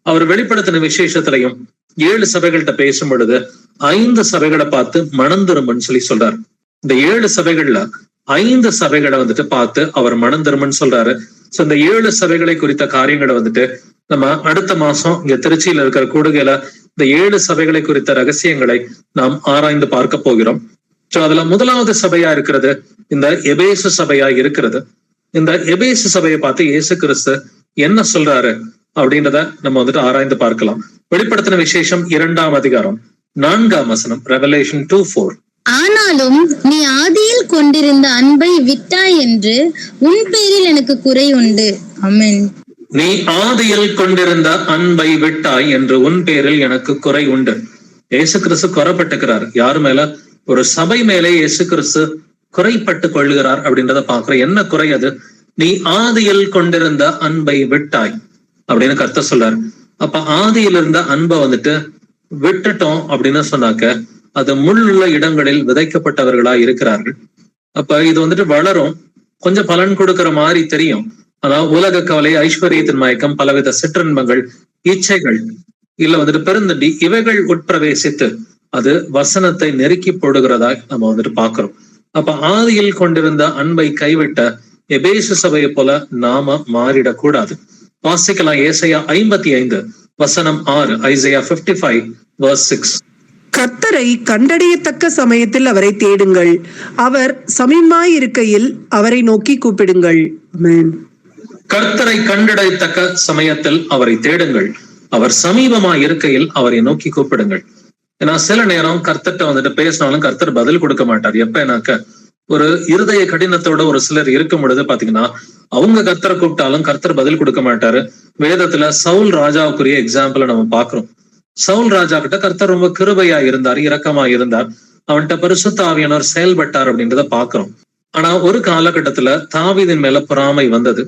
அவர் வெளிப்படுத்தின விசேஷத்திலையும் 7 சபைகள்கிட்ட பேசும் பொழுது 5 சபைகளை பார்த்து மனம் திரும்புன்னு சொல்லி சொல்றார். இந்த 7 சபைகள்ல 5 சபைகளை வந்துட்டு பார்த்து அவர் மனம் திரும்புன்னு சொல்றாரு. சோ இந்த 7 சபைகளை குறித்த காரியங்களை வந்துட்டு நம்ம அடுத்த மாசம் இங்க திருச்சியில இருக்கிற கூடுகையில இந்த 7 சபைகளை குறித்த ரகசியங்களை நாம் ஆராய்ந்து பார்க்க போகிறோம். சோ அதுல முதலாவது சபையா இருக்கிறது இந்த எபேசு சபையா இருக்கிறது. இந்த எபேசு சபையை பார்த்து இயேசு கிறிஸ்து என்ன சொல்றாரு அப்படின்றத நம்ம வந்துட்டு ஆராய்ந்து பார்க்கலாம். வெளிப்படுத்தின விசேஷம் 2ஆம் அதிகாரம் 4ஆம் வசனம், ரெவலேஷன் 2:4. ஆனாலும் நீ ஆதியில் கொண்டிருந்த அன்பை விட்டாய் என்று உன் பேரில் எனக்கு குறை உண்டு. ஆமென். நீ ஆதியில் கொண்டிருந்த அன்பை விட்டாய் என்று உன் பேரில் எனக்கு குறை உண்டு. இயேசு கிறிஸ்து குறைப்பட்டுக்கிறார். யாரு மேல? ஒரு சபை மேலே இயேசு கிறிஸ்து குறைப்பட்டு கொள்ளுகிறார் அப்படின்றத பாக்குறோம். என்ன குறை அது? நீ ஆதியில் கொண்டிருந்த அன்பை விட்டாய் அப்படின்னு கர்த்தர் சொல்றாரு. அப்ப ஆதியில் இருந்த அன்பை வந்துட்டு விட்டுட்டோம் அப்படின்னு சொன்னாக்க அது முள்ளுள்ள இடங்களில் விதைக்கப்பட்டவர்களா இருக்கிறார்கள். அப்ப இது வந்துட்டு வளரும், கொஞ்சம் பலன் கொடுக்கிற மாதிரி தெரியும். ஆனா உலக கவலை, ஐஸ்வர்யத்தின் மயக்கம், பலவித சிற்றின்பங்கள், இச்சைகள், இல்ல வந்துட்டு பெருந்தண்டி, இவைகள் உட்பிரவேசித்து அது வசனத்தை நெருக்கி போடுகிறதா நம்ம வந்துட்டு பாக்குறோம். அப்ப ஆதியில் கொண்டிருந்த அன்பை கைவிட்ட எபேசு சபையை போல நாம மாறிடக்கூடாது. வாசிக்கலாம் ஏசாயா 55 வசனம் 6, ஐசையா 55 verse 6. கர்த்தரை கண்டடையத்தக்க சமயத்தில் அவரை தேடுங்கள், அவர் சமீபமாயிருக்கையில் அவரை நோக்கி கூப்பிடுங்கள். ஆமென். கர்த்தரை கண்டடையத்தக்க சமயத்தில் அவரை தேடுங்கள், அவர் சமீபமாய் இருக்கையில் அவரை நோக்கி கூப்பிடுங்கள். ஏன்னா சில நேரம் கர்த்தர்ட்ட வந்துட்டு பேசினாலும் கர்த்தர் பதில் கொடுக்க மாட்டார். எப்பனாக்க ஒரு இருதய கடினத்தோட ஒரு சிலர் இருக்கும் பொழுது பாத்தீங்கன்னா அவங்க கர்த்தரை கூப்பிட்டாலும் கர்த்தர் பதில் கொடுக்க மாட்டாரு. வேதத்துல சவுல் ராஜாவுக்குரிய எக்ஸாம்பிள நம்ம பாக்குறோம். சவுல் ராஜா கிட்ட கர்த்தர் ரொம்ப கிருபையா இருந்தார், இரக்கமா இருந்தார், அவன்கிட்ட பரிசுத்த ஆவியானவர் செயல்பட்டார் அப்படின்றத பாக்குறோம். ஆனா ஒரு காலகட்டத்துல தாவீதின் மேல பொறாமை வந்தது.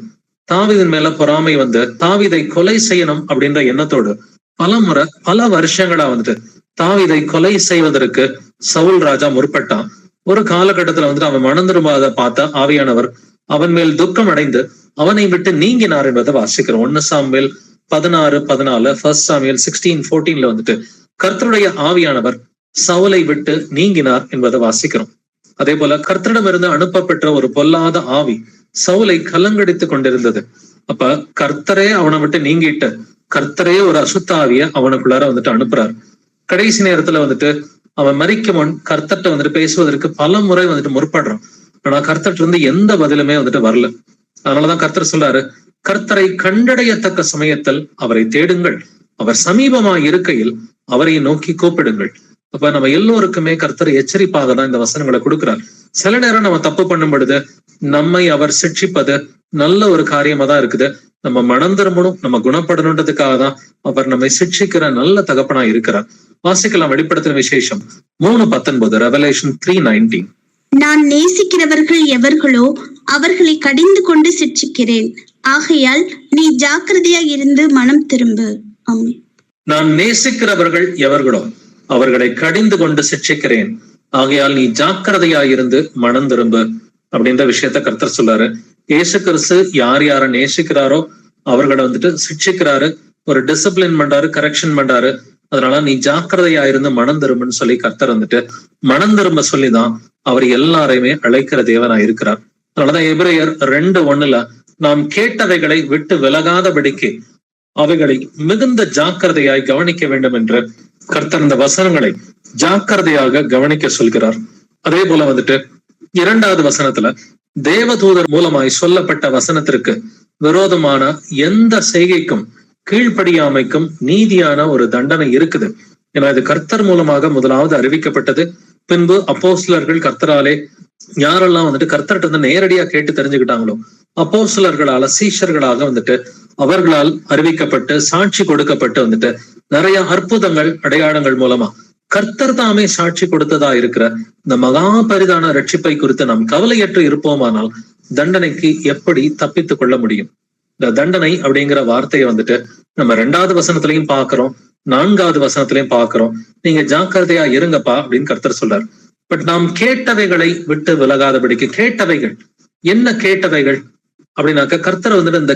தாவீதின் மேல பொறாமை வந்து தாவீதை கொலை செய்யணும் அப்படின்ற எண்ணத்தோடு பலமுறை பல வருஷங்களா வந்துட்டு தாவீதை கொலை செய்வதற்கு சவுல் ராஜா முற்பட்டான். ஒரு காலகட்டத்துல வந்துட்டு அவன் மனம் திரும்பாத பார்த்த ஆவியானவர் அவன் மேல் துக்கம் அடைந்து அவனை விட்டு நீங்கினார் என்பதை வாசிக்கிறோம். 1 சாமுவேல் 16:14, 1 சாமுவேல் 16:14 வந்துட்டு கர்த்தருடைய ஆவியானவர் சவுலை விட்டு நீங்கினார் என்பதை வாசிக்கிறோம். அதே போல கர்த்தரிடமிருந்து அனுப்பப்பெற்ற ஒரு பொல்லாத ஆவி சவுலை கலங்கடித்துக் கொண்டிருந்தது. அப்ப கர்த்தரே அவனை விட்டு நீங்கிட்டு கர்த்தரே ஒரு அசுத்த ஆவிய அவனுக்குள்ளார வந்துட்டு அனுப்புறாரு. கடைசி நேரத்துல வந்துட்டு அவன் மரிக்கும் முன் கர்த்தர்ட்ட வந்துட்டு பேசுவதற்கு பல முறை வந்துட்டு முற்படுறான். ஆனா கர்த்தர்ட்ட இருந்து எந்த பதிலுமே வந்துட்டு வரல. அதனாலதான் கர்த்தர் சொல்றாரு, கர்த்தரை கண்டடையத்தக்க சமயத்தில் அவரை தேடுங்கள், அவர் சமீபமா இருக்கையில் அவரை நோக்கி கூப்பிடுங்கள். அப்ப நம்ம எல்லோருக்குமே கர்த்தர் எச்சரிப்பாக தான் இந்த வசனங்களை கொடுக்கிறார். சில நேரம் நம்ம தப்பு பண்ணும் பொழுது நம்மை அவர் சிட்சிப்பது நல்ல ஒரு காரியமா தான் இருக்குது. நம்ம மனம் திரும்பணும், நம்ம குணப்படணுன்றதுக்காக தான் அவர் நம்மை சிட்சிக்கிற நல்ல தகப்பனா இருக்கிறார். வாசிக்கலாம் வெளிப்படுத்தின விசேஷம் 3:19, ரெவலேஷன் 3:19. நான் நேசிக்கிறவர்கள் எவர்களோ அவர்களை கடிந்து கொண்டு சிட்சிக்கிறேன், ஆகையால் நீ ஜாக்கிரதையா இருந்து மனம் திரும்பு. ஆமென். நான் நேசிக்கிறவர்கள் எவர்களோ அவர்களை கடிந்து கொண்டு சிட்சிக்கிறேன், ஆகையால் நீ ஜாக்கிரதையா இருந்து மனம் திரும்பு அப்படின்ற விஷயத்த கர்த்தர் சொல்றாரு. இயேசு கிறிஸ்து யார் யாரை நேசிக்கிறாரோ அவர்களை வந்துட்டு சிட்சிக்கிறாரு, ஒரு டிசிப்ளின் பண்றாரு, கரெக்ஷன் பண்றாரு. அதனால நீ ஜாக்கிரதையா இருந்து மனம் திரும்புன்னு சொல்லி கர்த்தர் வந்துட்டு மனம் திரும்ப சொல்லிதான் அவர் எல்லாரையுமே அழைக்கிற தேவனா இருக்கிறார். அதனாலதான் எபிரேயர் 2:1 நாம் கேட்டவைகளை விட்டு விலகாதபடிக்கு அவைகளை மிகுந்த ஜாக்கிரதையாய் கவனிக்க வேண்டும் என்று கர்த்தர் இந்த வசனங்களை ஜாக்கிரதையாக கவனிக்க சொல்கிறார். அதே போல வந்துட்டு 2வது வசனத்துல தேவதூதர் மூலமாய் சொல்லப்பட்ட வசனத்திற்கு விரோதமான எந்த செய்கைக்கும் கீழ்ப்படியாமைக்கும் நீதியான ஒரு தண்டனை இருக்குது. ஏன்னா இது கர்த்தர் மூலமாக முதலாவது அறிவிக்கப்பட்டது. பின்பு அப்போஸ்தலர்கள் கர்த்தராலே யாரெல்லாம் வந்துட்டு கர்த்தர்கிட்ட இருந்து நேரடியா கேட்டு தெரிஞ்சுக்கிட்டாங்களோ அப்போஸ்தலர்களால சீஷர்களாக வந்துட்டு அவர்களால் அறிவிக்கப்பட்டு சாட்சி கொடுக்கப்பட்டு வந்துட்டு நிறைய அற்புதங்கள் அடையாளங்கள் மூலமா கர்த்தர் தாமே சாட்சி கொடுத்ததா இருக்கிற இந்த மகா பரிதான ரட்சிப்பை குறித்து நாம் கவலையற்று இருப்போமானால் தண்டனைக்கு எப்படி தப்பித்துக் கொள்ள முடியும்? இந்த தண்டனை அப்படிங்கிற வார்த்தையை வந்துட்டு நம்ம 2வது வசனத்திலையும் பாக்குறோம், 4வது வசனத்திலையும் பாக்குறோம். நீங்க ஜாக்கிரதையா இருங்கப்பா அப்படின்னு கர்த்தர் சொல்றார். பட் நாம் கேட்டவைகளை விட்டு விலகாதபடிக்கு, கேட்டவைகள் என்ன கேட்டவைகள் அப்படின்னாக்க கர்த்தர் வந்துட்டு இந்த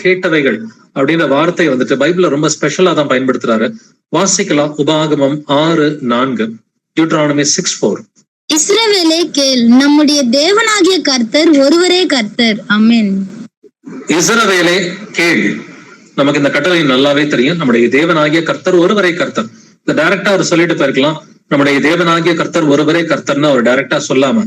கேட்டவைகள் அப்படின்ற வார்த்தையை வந்துட்டு பைபிள்ல ரொம்ப ஸ்பெஷலா தான் பயன்படுத்துறாரு. வாசிக்கலாம் உபாகமம் 6:4, டியூட்ரானமி 6:4. இஸ்ரவேலே கேள், நம்முடைய தேவனாகிய கர்த்தர் ஒருவரே கர்த்தர். ஆமென். இஸ்ரவேலே கேள். நமக்கு இந்த கட்டளை நல்லாவே தெரியும். நம்முடைய தேவனாகிய கர்த்தர் ஒருவரே கர்த்தர். இந்த டைரக்டா அவர் சொல்லிட்டு போயிருக்கலாம், நம்முடைய தேவனாகிய கர்த்தர் ஒருவரே கர்த்தர்னு அவர் டைரக்டா சொல்லாம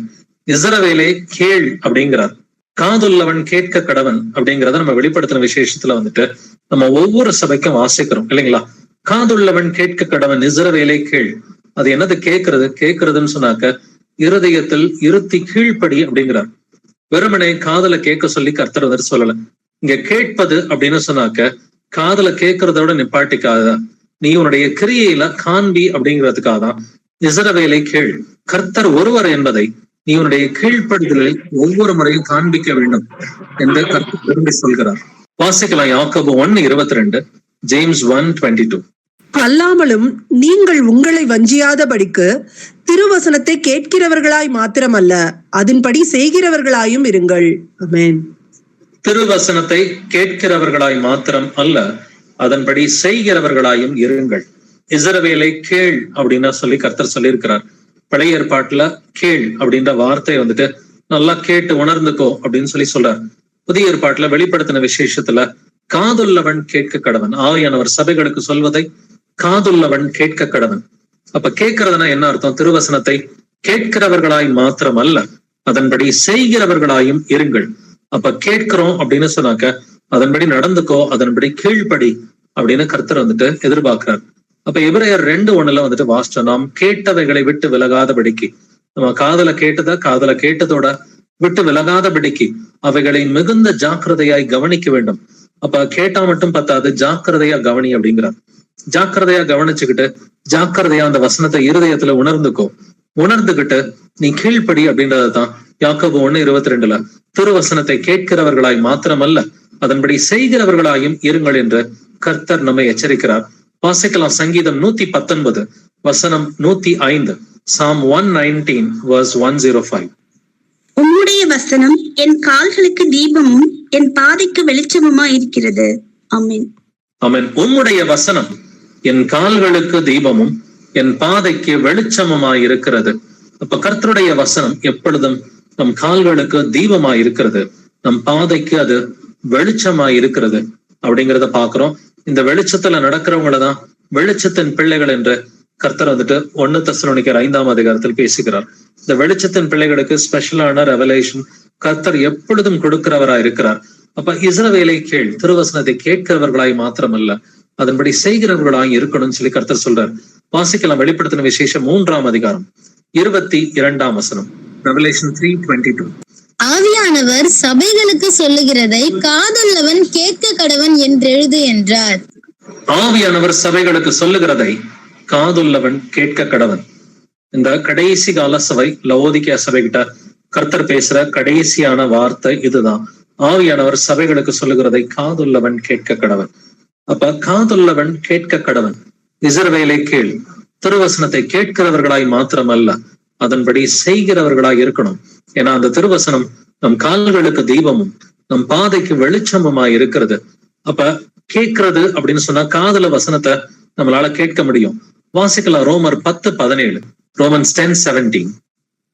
இஸ்ரவேலே கேள் அப்படிங்கிறார். காதுள்ளவன் கேட்க கடவன் அப்படிங்கிறத நம்ம வெளிப்படுத்தின விசேஷத்துல வந்துட்டு நம்ம ஒவ்வொரு சபைக்கும் வாசிக்கிறோம் இல்லைங்களா? காதுள்ளவன் கேட்க கடவன், இஸ்ரவேலே கேள். அது என்னது கேட்கறதுன்னு சொன்னாக்க இருதயத்தில் இருத்தி கீழ்ப்படி அப்படிங்கிறார். வெறுமனே காதல கேட்க சொல்லி கர்த்தர் வந்து சொல்லல. இங்க கேட்பது அப்படின்னு சொன்னாக்க காதல கேட்கறதோட நிப்பாட்டிக்காத, நீ உன்னுடைய கிரியையில காண்பி அப்படிங்கிறதுக்காக தான் இஸ்ரவேலை கேள். கர்த்தர் ஒருவர் என்பதை நீ உன்னுடைய கீழ்ப்படுதலில் ஒவ்வொரு முறையும் காண்பிக்க வேண்டும் என்று கர்த்தர் விரும்பி சொல்கிறார். வாசிக்கலாம் யாக்கோபு 1:22, ஜேம்ஸ் 1:22. அல்லாமலும் நீங்கள் உங்களை வஞ்சியாதபடிக்கு திருவசனத்தை கேட்கிறவர்களாய் மாத்திரமல்ல, அதன்படி செய்கிறவர்களாயும் இருங்கள். ஆமென். திருவசனத்தை கேட்கிறவர்களாய் மாத்திரம் அல்ல, அதன்படி செய்கிறவர்களாயும் இருங்கள். இஸ்ரவேலை கேள் அப்படின்னா சொல்லி கர்த்தர் சொல்லியிருக்கிறார். பழைய ஏற்பாட்டுல கேள் அப்படின்ற வார்த்தை வந்துட்டு நல்லா கேட்டு உணர்ந்துக்கோ அப்படின்னு சொல்லி சொல்றார். புதிய ஏற்பாட்டுல வெளிப்படுத்தின விசேஷத்துல காதுள்ளவன் கேட்க கடவன். ஆவியானவர் சபைகளுக்கு சொல்வதை காதுள்ளவன் கேட்க கடவன். அப்ப கேட்கறதுனா என்ன அர்த்தம்? திருவசனத்தை கேட்கிறவர்களாய் மாத்திரம் அல்ல, அதன்படி செய்கிறவர்களாயும் இருங்கள். அப்ப கேட்கிறோம் அப்படின்னு சொன்னாக்க அதன்படி நடந்துக்கோ, அதன்படி கீழ்ப்படி அப்படின்னு கர்த்தர் வந்துட்டு எதிர்பார்க்கிறார். அப்ப எபிரேயர் 2:1 வந்துட்டு வாசிச்சோம், நாம் கேட்டவைகளை விட்டு விலகாதபடிக்கு. நம்ம காதல கேட்டதோட விட்டு விலகாதபடிக்கு அவைகளை மிகுந்த ஜாக்கிரதையாய் கவனிக்க வேண்டும். அப்ப கேட்டா மட்டும் பத்தாது, ஜாக்கிரதையா கவனி அப்படிங்கிறார். ஜாக்கிரதையா கவனிச்சுக்கிட்டு ஜாக்கிரதையா அந்த வசனத்தை இருதயத்துல உணர்ந்துகிட்டு நீ கீழ்ப்படி அப்படின்றதான் யாக்கோபு 1:22 திருவசனத்தை கேட்கிறவர்களாய் மாத்திரமல்ல, அதன்படி செய்கிறவர்களாயும் இருங்கள் என்று கர்த்தர் நம்மை எச்சரிக்கிறார். வாசிக்கலாம் சங்கீதம் 119 வசனம் 105, Psalm 119 verse 105. உம்முடைய வசனம் என் கால்களுக்கு தீபமும் என் பாதைக்கு வெளிச்சமுமா இருக்கிறது. ஆமென். ஆமென். உம்முடைய வசனம் என் கால்களுக்கு தீபமும் என் பாதைக்கு வெளிச்சமுமாய் இருக்கிறது. அப்ப கர்த்தருடைய வசனம் எப்பொழுதும் நம் கால்களுக்கு தீபமாய் இருக்கிறது, நம் பாதைக்கு அது வெளிச்சமாய் இருக்கிறது அப்படிங்கிறத பாக்குறோம். இந்த வெளிச்சத்துல நடக்கிறவங்களதான் வெளிச்சத்தின் பிள்ளைகள் என்று கர்த்தர் வந்துட்டு 1 தெசலோனிக்கர் 5:அதிகாரத்தில் பேசுகிறார். இந்த வெளிச்சத்தின் பிள்ளைகளுக்கு ஸ்பெஷலான ரெவலேஷன் கர்த்தர் எப்பொழுதும் கொடுக்கிறவராய் இருக்கிறார். அப்ப இஸ்ரவேலை கேள், திருவசனத்தை கேட்கிறவர்களாய் மாத்திரமல்ல, அதன்படி செய்கிறவர்களாய் இருக்கணும்னு சொல்லி கர்த்தர் சொல்றார். வாசிக்கலாம் வெளிப்படுத்தின விசேஷம் 3:22, 22 Revelation 3:22. ஆவியானவர் சபைகளுக்கு சொல்லுகிறதை காதுள்ளவன் கேட்க கடவன் என்றெழுது என்றார். ஆவியானவர் சபைகளுக்கு சொல்லுகிறதை காதுள்ளவன் கேட்க கடவன். இந்த கடைசி கால சபை லவோதிக்கேயா சபை கிட்ட கர்த்தர் பேசுற கடைசியான வார்த்தை இதுதான். ஆவியானவர் சபைகளுக்கு சொல்லுகிறதை காதுள்ளவன் கேட்க கடவன். அப்ப காதுள்ளவன் கேட்க கடவன். இஸ்ரவேலை கேள், திருவசனத்தை கேட்கிறவர்களாய் மாத்திரமல்ல, அதன்படி செய்கிறவர்களாய் இருக்கணும். ஏன்னா அந்த திருவசனம் நம் கால்களுக்கு தீபமும் நம் பாதைக்கு வெளிச்சமுமாய் இருக்கிறது. அப்ப கேட்கிறது அப்படின்னு சொன்னா காதுல வசனத்தை நம்மளால கேட்க முடியும். வாசிக்கலாம் ரோமர் 10:17, Romans 10:17.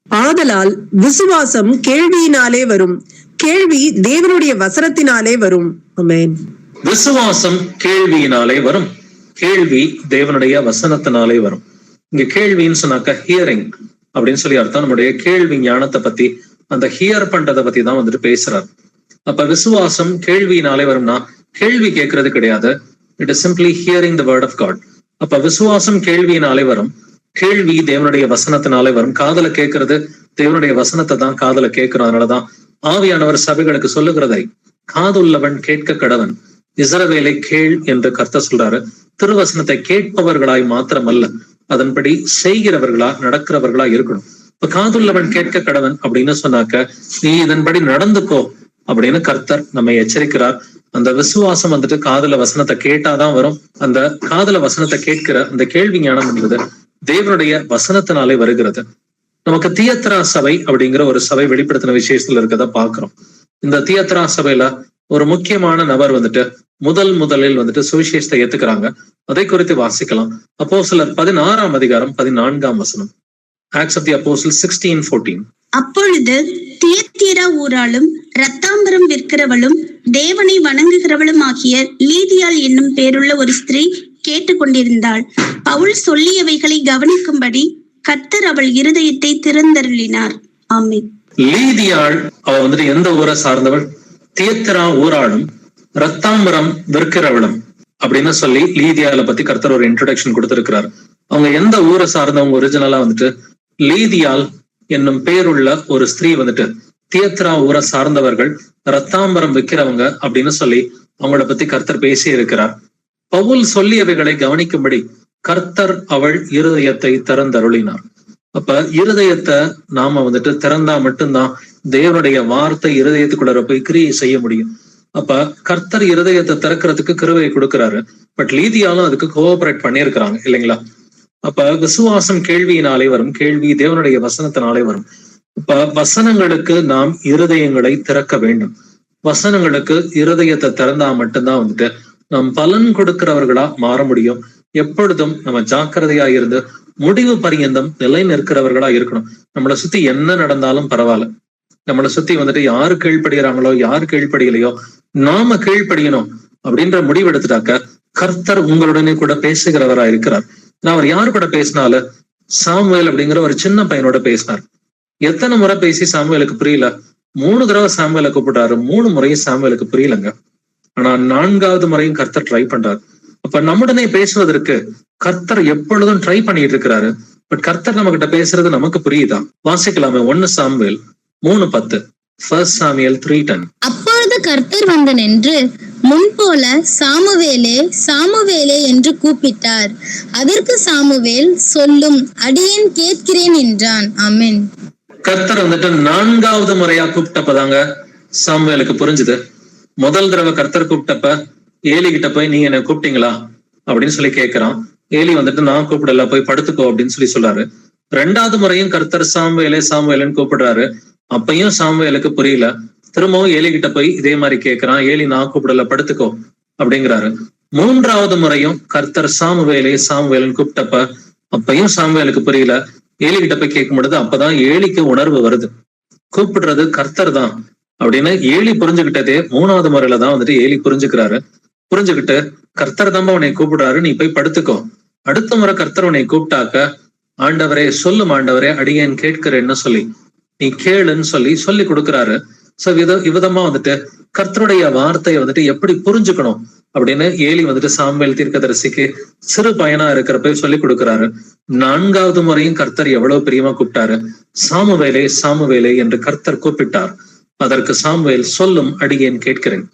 ஆதலால் விசுவாசம் கேள்வியினாலே வரும், கேள்வி தேவனுடைய வசனத்தினாலே வரும். ஆமென். விசுவாசம் கேள்வியினாலே வரும், கேள்வி தேவனுடைய வசனத்தினாலே வரும். இங்க கேள்வின்னு சொன்னாக்க ஹியரிங் அப்படின்னு சொல்லி அர்த்தம். நம்முடைய கேள்வி ஞானத்தை பத்தி, அந்த ஹியர் பண்றதை பத்தி தான் வந்துட்டு பேசுறாரு. அப்ப விசுவாசம் கேள்வியினாலே வரும்னா கேள்வி கேட்கறது கிடையாது, it is simply hearing the word of God. அப்ப விசுவாசம் கேள்வியினாலே வரும், கேள்வி தேவனுடைய வசனத்தினாலே வரும். காதல கேட்கறது தேவனுடைய வசனத்தை தான் காதல கேட்கிறோம். அதனாலதான் ஆவியானவர் சபைகளுக்கு சொல்லுகிறதை காதுள்ளவன் கேட்க கடவன். இஸ்ரவேலை கேள் என்று கர்த்தர் சொல்றாரு. திருவசனத்தை கேட்பவர்களாய் மாத்திரமல்ல, அதன்படி செய்கிறவர்களா நடக்கிறவர்களா இருக்கணும். இப்ப காதுள்ளவன் கேட்க கடவன் அப்படின்னு சொன்னாக்க நீ இதன்படி நடந்துக்கோ அப்படின்னு கர்த்தர் நம்மை எச்சரிக்கிறார். அந்த விசுவாசம் வந்துட்டு காதுல வசனத்தை கேட்டாதான் வரும். அந்த காதுல வசனத்தை கேட்கிற அந்த கேள்வி ஞானம் என்பது தேவனுடைய வசனத்தினாலே வருகிறது. நமக்கு தியத்ரா சபை அப்படிங்கிற ஒரு சபை வெளிப்படுத்தின விசேஷத்துல இருக்கிறத பாக்குறோம். இந்த தியத்ரா சபையில ஒரு முக்கியமான நபர் வந்துட்டு முதலில் வந்துட்டு சுவிசேஷத்தை ஏத்துக்கிறாங்க. அதை குறித்து வாசிக்கலாம். அப்போஸ்தலர் 16:14 Acts of the Apostles 16:14. அப்பொழுது தியத்தீரா ஊராளும் இரத்தாம்பரம் விற்கிறவளும் தேவனை வணங்குகிறவளும் ஆகிய லீதியாள் என்னும் பேருள்ள ஒரு ஸ்திரீ கேட்டுக்கொண்டிருந்தாள். பவுல் சொல்லியவைகளை கவனிக்கும்படி கர்த்தர் அவள் இருதயத்தை திறந்தருளினார். ஆமென். லீதியாள் அவ வந்துட்டு எந்த ஊரை சார்ந்தவள்? தியத்திரா ஊராளும் ரத்தாம்பரம் விற்கிறவளும் அப்படின்னு சொல்லி லீதியாளை பத்தி கர்த்தர் ஒரு இன்ட்ரோடக்ஷன் கொடுத்திருக்கிறார். அவங்க எந்த ஊரை சார்ந்தவங்க? ஒரிஜினலா வந்துட்டு லீதியாள் என்னும் பேருள்ள ஒரு ஸ்திரீ வந்துட்டு தியத்திரா ஊரை சார்ந்தவர்கள், ரத்தாம்பரம் விற்கிறவங்க அப்படின்னு சொல்லி அவங்கள பத்தி கர்த்தர் பேசி இருக்கிறார். பவுல் சொல்லியவைகளை கவனிக்கும்படி கர்த்தர் அவள் இருதயத்தை திறந்தருளினார். அப்ப இருதயத்தை நாம வந்துட்டு திறந்தா மட்டும்தான் தேவனுடைய வார்த்தை இருதயத்துக்குள்ள போய் கிரியை செய்ய முடியும். அப்ப கர்த்தர் இருதயத்தை திறக்கிறதுக்கு கிருபையை கொடுக்கிறாரு. பட் லீதியாலும் அதுக்கு கோஆபரேட் பண்ணியிருக்கிறாங்க இல்லைங்களா? அப்ப விசுவாசம் கேள்வியினாலே வரும், கேள்வி தேவனுடைய வசனத்தினாலே வரும். இப்ப வசனங்களுக்கு நாம் இருதயங்களை திறக்க வேண்டும். வசனங்களுக்கு இருதயத்தை திறந்தா மட்டும்தான் வந்துட்டு நாம் பலன் கொடுக்கிறவர்களா மாற முடியும். எப்பொழுதும் நம்ம ஜாக்கிரதையா இருந்து முடிவு பரியந்தம் நிலை நிற்கிறவர்களா இருக்கணும். நம்மளை சுத்தி என்ன நடந்தாலும் பரவாயில்ல, நம்மளை சுத்தி வந்துட்டு யாரு கீழ்ப்படுகிறாங்களோ யாரு கீழ்ப்படியலையோ நாம கீழ்ப்படியணும் அப்படின்ற முடிவு எடுத்துட்டாக்க கர்த்தர் உங்களுடனே கூட பேசுகிறவரா இருக்கிறார். அவர் யாரு கூட பேசினால? சாமுவேல் அப்படிங்கிற ஒரு சின்ன பையனோட பேசினார். எத்தனை முறை பேசி சாமுவேலுக்கு புரியல? 3 தடவை சாமுவேலை கூப்பிட்டாரு, 3 முறையும் சாமுவேலுக்கு புரியலங்க. ஆனா 4வது முறையும் கர்த்தர் ட்ரை பண்றாரு. அப்ப நம்முடனே பேசுவதற்கு கர்த்தர் எப்பொழுதும் ட்ரை பண்ணிட்டு இருக்கிறாரு. பட் கர்த்தர் நம்ம கிட்ட பேசுறது நமக்கு புரியுதா? வாசிக்கலாமே 1 சாமுவேல் 3:10, 1 சாமுவேல் 3:10. அப்பொழுது கர்த்தர் வந்து நின்று முன்போல சாமுவேலே சாமுவேலே என்று கூப்பிட்டார். அதற்கு சாமுவேல் சொல்லும், அடியேன் கேட்கிறேன் என்றான். ஆமென். கர்த்தர் வந்துட்டு 4வது முறையா கூப்பிட்டப்பதாங்க சாமுவேலுக்கு புரிஞ்சுது. முதல் தடவை கர்த்தர் கூப்பிட்டப்ப ஏலி கிட்ட போய் நீங்க என்ன கூப்பிட்டீங்களா அப்படின்னு சொல்லி கேட்கிறான். ஏலி வந்துட்டு நான் கூப்பிடல, போய் படுத்துக்கோ அப்படின்னு சொல்லி சொல்றாரு. 2வது முறையும் கர்த்தர் சாமுவேலே சாமுவேலன்னு கூப்பிடுறாரு. அப்பையும் சாமுவேலுக்கு புரியல. திரும்பவும் ஏலி கிட்ட போய் இதே மாதிரி கேட்கிறான். ஏலி நான் கூப்பிடல, படுத்துக்கோ அப்படிங்கிறாரு. 3வது முறையும் கர்த்தர் சாமுவேலே சாமுவேலன்னு கூப்பிட்டப்ப அப்பையும் சாமுவேலுக்கு புரியல. ஏலி கிட்ட போய் கேட்கும் பொழுது அப்பதான் ஏலிக்கு உணர்வு வருது, கூப்பிடுறது கர்த்தர் தான் அப்படின்னு. ஏலி புரிஞ்சுக்கிட்டதே 3வது முறையில தான் வந்துட்டு ஏலி புரிஞ்சுக்கிறாரு. புரிஞ்சுக்கிட்டு கர்த்தர் தான் உன்னை கூப்பிடுறாரு, நீ போய் படுத்துக்கோ. அடுத்த முறை கர்த்தர் உன்னை கூப்பிட்டாக்க ஆண்டவரே சொல்லும், ஆண்டவரே அடியேன் கேட்கிறேன்னு சொல்லி நீ கேளுன்னு சொல்லி கொடுக்குறாரு. சோ விதமா வந்துட்டு கர்த்தருடைய வார்த்தையை வந்துட்டு எப்படி புரிஞ்சுக்கணும் அப்படின்னு ஏலி வந்துட்டு சாமுவேல் தீர்க்கதரிசிக்கு சிறு பையனா இருக்கிறப்ப சொல்லி கொடுக்குறாரு. 4வது முறையும் கர்த்தர் எவ்வளவு பிரியமா கூப்பிட்டாரு. சாமுவேலே சாமுவேலே என்று கர்த்தர் கூப்பிட்டார். அதற்கு சாமுவேல் சொல்லும், அடியேன் கேட்கிறேன்.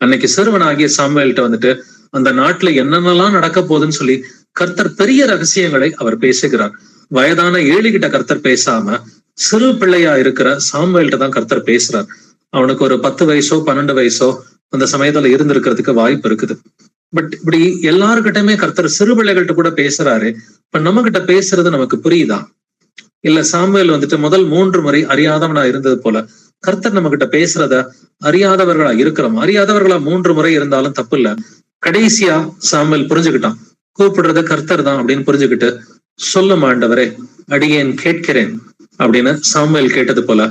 அன்னைக்கு சிறுவனாகிய சாமுவேல்கிட்ட வந்துட்டு அந்த நாட்டுல என்னென்னலாம் நடக்க போகுதுன்னு சொல்லி கர்த்தர் பெரிய ரகசியங்களை அவர் பேசுகிறார். வயதான ஏலி கிட்ட கர்த்தர் பேசாம சிறு பிள்ளையா இருக்கிற சாமுவேல்கிட்ட தான் கர்த்தர் பேசுறார். அவனுக்கு ஒரு 10 வயசோ 12 வயசோ அந்த சமயத்துல இருந்திருக்கிறதுக்கு வாய்ப்பு இருக்குது. பட் இப்படி எல்லாருக்கிட்டயுமே கர்த்தர் சிறு பிள்ளைகள்கிட்ட கூட பேசுறாரு. இப்ப நம்ம கிட்ட பேசுறது நமக்கு புரியுதா? இல்ல சாமுவேல் வந்துட்டு முதல் 3 முறை அறியாதவனா இருந்தது போல கர்த்தர் நம்ம கிட்ட பேசுறத அறியாதவர்களா இருக்கிறோம். அறியாதவர்களா 3 முறை இருந்தாலும் தப்பு இல்ல. கடைசியா சாமுவேல் புரிஞ்சுக்கிட்டான், கூப்பிடுறது கர்த்தர் தான் அப்படின்னு புரிஞ்சுக்கிட்டு சொல்லும், ஆண்டவரே அடியேன் கேட்கிறேன் அப்படின்னு சாமுவேல் கேட்டது போல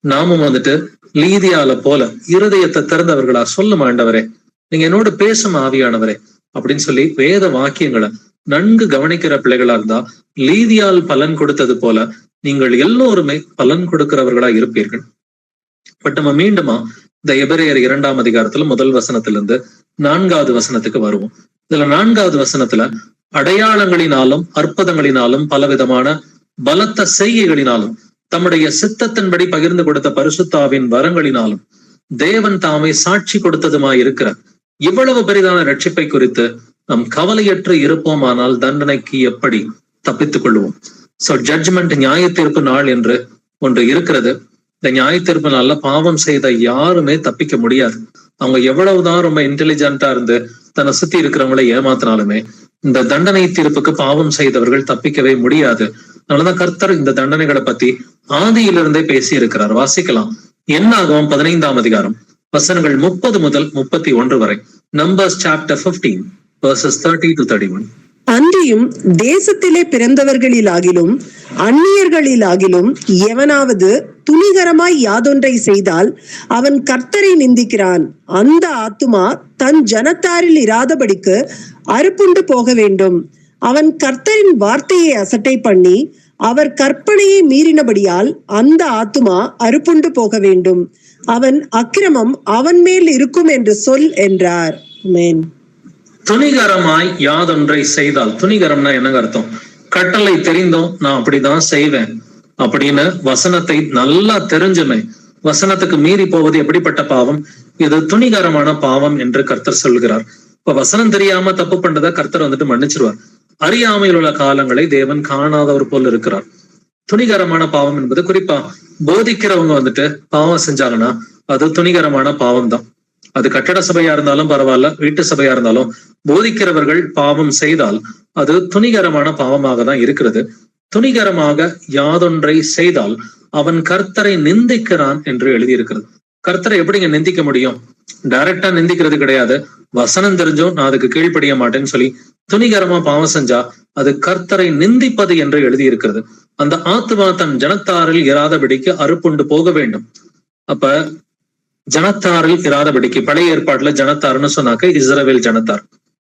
நாமும் வந்துட்டு லீதியால போல இருதயத்தை திறந்தவர்களா சொல்லும், ஆண்டவரே நீங்க என்னோட பேசும் ஆவியானவரே அப்படின்னு சொல்லி வேத வாக்கியங்களை நன்கு கவனிக்கிற பிள்ளைகளா இருந்தா லீதியால் பலன் கொடுத்தது போல நீங்கள் எல்லோருமே பலன் கொடுக்கிறவர்களா இருப்பீர்கள். பட் நம்ம மீண்டுமா இந்த எபிரேயர் 2ஆம் அதிகாரத்துல 1 வசனத்திலிருந்து 4வது வசனத்துக்கு வருவோம். இதுல 4வது வசனத்துல அடையாளங்களினாலும் அற்புதங்களினாலும் பலவிதமான பலத்த செய்கைகளினாலும் தம்முடைய சித்தத்தின்படி பகிர்ந்து கொடுத்த பரிசுத்தாவின் வரங்களினாலும் தேவன் தாமே சாட்சி கொடுத்ததுமாய் இருக்கிற இவ்வளவு பெரிதான ரட்சிப்பை குறித்து நாம் கவலையற்று இருப்போமானால் தண்டனைக்கு எப்படி தப்பித்துக் கொள்வோம். சோ ஜட்ஜ்மெண்ட், நியாய தீர்ப்பு நாள் என்று ஒன்று இருக்கிறது. இந்த நியாய தீர்ப்பு நாள்ல பாவம் செய்த யாருமே தப்பிக்க முடியாது. அவங்க எவ்வளவுதான் ரொம்ப இன்டெலிஜென்ட்டா இருந்து தன்னை சுத்தி இருக்கிறவங்களை ஏமாத்தினாலுமே இந்த தண்டனை தீர்ப்புக்கு பாவம் செய்தவர்கள் தப்பிக்கவே முடியாது. அதனாலதான் கர்த்தர் இந்த தண்டனைகளை பத்தி ஆதியிலிருந்தே பேசி இருக்கிறார். வாசிக்கலாம். என்னாகும் 15ஆம் அதிகாரம் வசனங்கள் 30 முதல் 31 வரை. Numbers chapter 15 verses 30 to 31. அன்றியும் தேசத்திலே பிறந்தவர்களிலாகிலும் அந்நியர்களிலாகிலும் எவனாவது துணிகரமாய் யாதொன்றை செய்தால் அவன் கர்த்தரை நிந்திக்கிறான். அந்த ஆத்துமா தன் ஜனத்தாரில் இராதபடிக்கு அறுப்புண்டு போக வேண்டும். அவன் கர்த்தரின் வார்த்தையை அசட்டை பண்ணி அவர் கற்பனையை மீறினபடியால் அந்த ஆத்துமா அறுப்புண்டு போக வேண்டும். அவன் அக்கிரமம் அவன் மேல் இருக்கும் என்று சொல் என்றார். ஆமென். துணிகரமாய் யாதொன்றை செய்தால், துணிகரம்னா என்னங்க அர்த்தம்? கட்டளை தெரிந்தும் நான் அப்படிதான் செய்வேன் அப்படின்னு வசனத்தை நல்லா தெரிஞ்சுமே வசனத்துக்கு மீறி போவது எப்படிப்பட்ட பாவம்? இது துணிகரமான பாவம் என்று கர்த்தர் சொல்கிறார். இப்ப வசனம் தெரியாம தப்பு பண்றத கர்த்தர் வந்துட்டு மன்னிச்சிருவார். அறியாமையில் உள்ள காலங்களை தேவன் காணாதவர் போல் இருக்கிறார். துணிகரமான பாவம் என்பது குறிப்பா போதிக்கிறவங்க வந்துட்டு பாவம் செஞ்சாங்கன்னா அது துணிகரமான பாவம் தான். அது கட்டட சபையா இருந்தாலும் பரவாயில்ல, வீட்டு சபையா இருந்தாலும் போதிக்கிறவர்கள் பாவம் செய்தால் அது துணிகரமான பாவமாக தான் இருக்கிறது. துணிகரமாக யாதொன்றை செய்தால் அவன் கர்த்தரை நிந்திக்கிறான் என்று எழுதியிருக்கிறது. கர்த்தரை எப்படிங்க நிந்திக்க முடியும்? டைரக்டா நிந்திக்கிறது கிடையாது. வசனம் தெரிஞ்சும் நான் அதுக்கு கீழ்ப்படிய மாட்டேன்னு சொல்லி துணிகரமா பாவம் செஞ்சா அது கர்த்தரை நிந்திப்பது என்று எழுதியிருக்கிறது. அந்த ஆத்துமா தன் ஜனத்தாரில் இராதபடிக்கு அறுப்புண்டு போக வேண்டும். அப்ப ஜனத்தாரில் இராதபடிக்கு பழைய ஏற்பாட்டுல ஜனத்தார்னு சொன்னாக்க இஸ்ரவேல் ஜனத்தார்,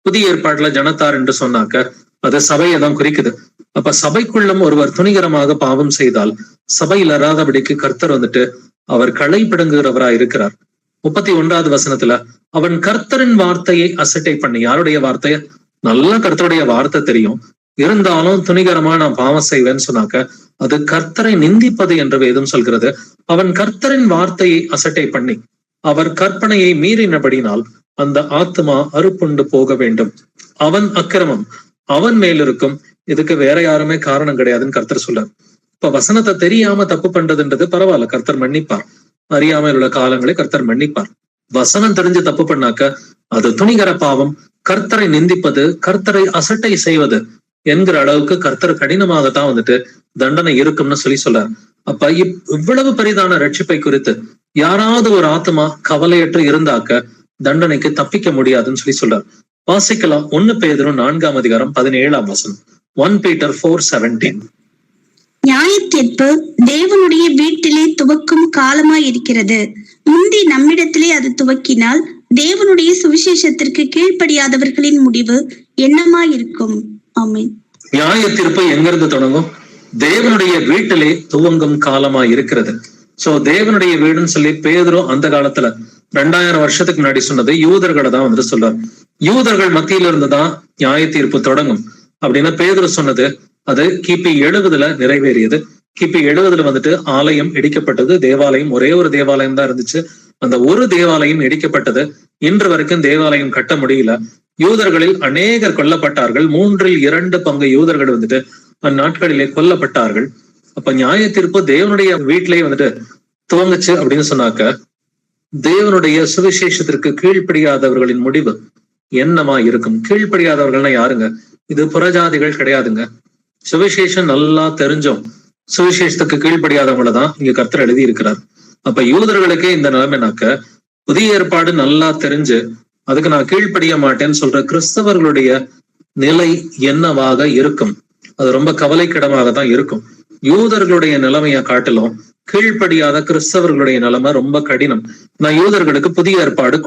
புதிய ஏற்பாட்டுல ஜனத்தார் என்று சொன்னாக்க அது சபையை தான் குறிக்குது. அப்ப சபைக்குள்ளும் ஒருவர் துணிகரமாக பாவம் செய்தால் சபையில் இராதபடிக்கு கர்த்தர் வந்துட்டு அவர் களை பிடுங்குகிறவராய் இருக்கிறார். 31வது வசனத்துல அவன் கர்த்தரின் வார்த்தையை அசட்டை பண்ணி, யாருடைய வார்த்தைய? நல்ல கர்த்தருடைய வார்த்தை தெரியும், இருந்தாலும் துணிகரமா நான் பாவம் செய்வேன்னு சொன்னாக்க அது கர்த்தரை நிந்திப்பது என்று வேதம் சொல்கிறது. அவன் கர்த்தரின் வார்த்தையை அசட்டை பண்ணி அவர் கற்பனையை மீறினபடினால் அந்த ஆத்மா அறுப்புண்டு போக வேண்டும். அவன் அக்கிரமம் அவன் மேல் இருக்கும். இதுக்கு வேற யாருமே காரணம் கிடையாதுன்னு கர்த்தர் சொல்றார். இப்ப வசனத்தை தெரியாம தப்பு பண்றதுன்றது பரவாயில்ல, கர்த்தர் மன்னிப்பார். அறியாமல் உள்ள காலங்களை கர்த்தர் மன்னிப்பார். வசனம் தெரிஞ்சு தப்பு பண்ணாக்க அது துணிகர பாவம், கர்த்தரை நிந்திப்பது, கர்த்தரை அசட்டை செய்வது என்கிற அளவுக்கு கர்த்தர் கடினமாகத்தான் வந்துட்டு தண்டனை இருக்கும்னு சொல்லி சொல்றார். அப்ப இவ்வளவு பெரிதான ரட்சிப்பை குறித்து யாராவது ஒரு ஆத்மா கவலையற்று இருந்தாக்க தண்டனைக்கு தப்பிக்க முடியாதுன்னு சொல்லி சொல்றார். வாசிக்கலாம். 1 பேதுரு 4ஆம் அதிகாரம் 17ஆம் வசனம். 1 Peter 4:17. நியாயத்தீர்ப்பு தேவனுடைய வீட்டிலே துவக்கும் காலமாய் இருக்கிறது. முந்தி நம்மிடத்திலே அது துவக்கினால் தேவனுடைய சுவிசேஷத்திற்கு கீழ்ப்படியாதவர்களின் முடிவு என்னமாயிருக்கும்? ஆமென். நியாய தீர்ப்பு எங்கிருந்து தொடங்கும்? தேவனுடைய வீட்டிலே துவங்கும் காலமாய் இருக்கிறது. சோ தேவனுடைய வீடுன்னு சொல்லி பேதுரு அந்த காலத்துல 2000 வருஷத்துக்கு முன்னாடி சொன்னது யூதர்களை தான் வந்துட்டு சொல்றார். யூதர்கள் மத்தியில இருந்துதான் நியாய தீர்ப்பு தொடங்கும் அப்படின்னு பேதுரு சொன்னது. அது கிபி 70 நிறைவேறியது. கிபி 70 வந்துட்டு ஆலயம் இடிக்கப்பட்டது. தேவாலயம் ஒரே ஒரு தேவாலயம் தான் இருந்துச்சு. அந்த ஒரு தேவாலயம் இடிக்கப்பட்டது. இன்று வரைக்கும் தேவாலயம் கட்ட முடியல. யூதர்களில் அநேகர் கொல்லப்பட்டார்கள். 3/2 பங்கு யூதர்கள் வந்துட்டு அந்நாட்களிலே கொல்லப்பட்டார்கள். அப்ப நியாய தீர்ப்பு தேவனுடைய வீட்டிலேயே வந்துட்டு துவங்குச்சு அப்படின்னு சொன்னாக்க தேவனுடைய சுவிசேஷத்திற்கு கீழ்ப்படியாதவர்களின் முடிவு என்னமா இருக்கும்? கீழ்ப்படியாதவர்கள்னா யாருங்க? இது புறஜாதிகள் கிடையாதுங்க. சுவிசேஷம் நல்லா தெரிஞ்சோம் சுவிசேஷத்துக்கு கீழ்ப்படியாதவங்களதான் இங்க கர்த்தர் எழுதி இருக்கிறார். அப்ப யூதர்களுக்கே இந்த நிலைமைனாக்க புதிய ஏற்பாடு நல்லா தெரிஞ்சு அதுக்கு நான் கீழ்ப்படிய மாட்டேன்னு சொல்ற கிறிஸ்தவர்களுடைய நிலை என்னவாக இருக்கும்? அது ரொம்ப கவலைக்கிடமாக தான் இருக்கும். யூதர்களுடைய நிலைமையை காட்டிலும் கீழ்ப்படியாத கிறிஸ்தவர்களுடைய நிலைமை ரொம்ப கடினம். நான் யூதர்களுக்கு புதிய ஏற்பாடு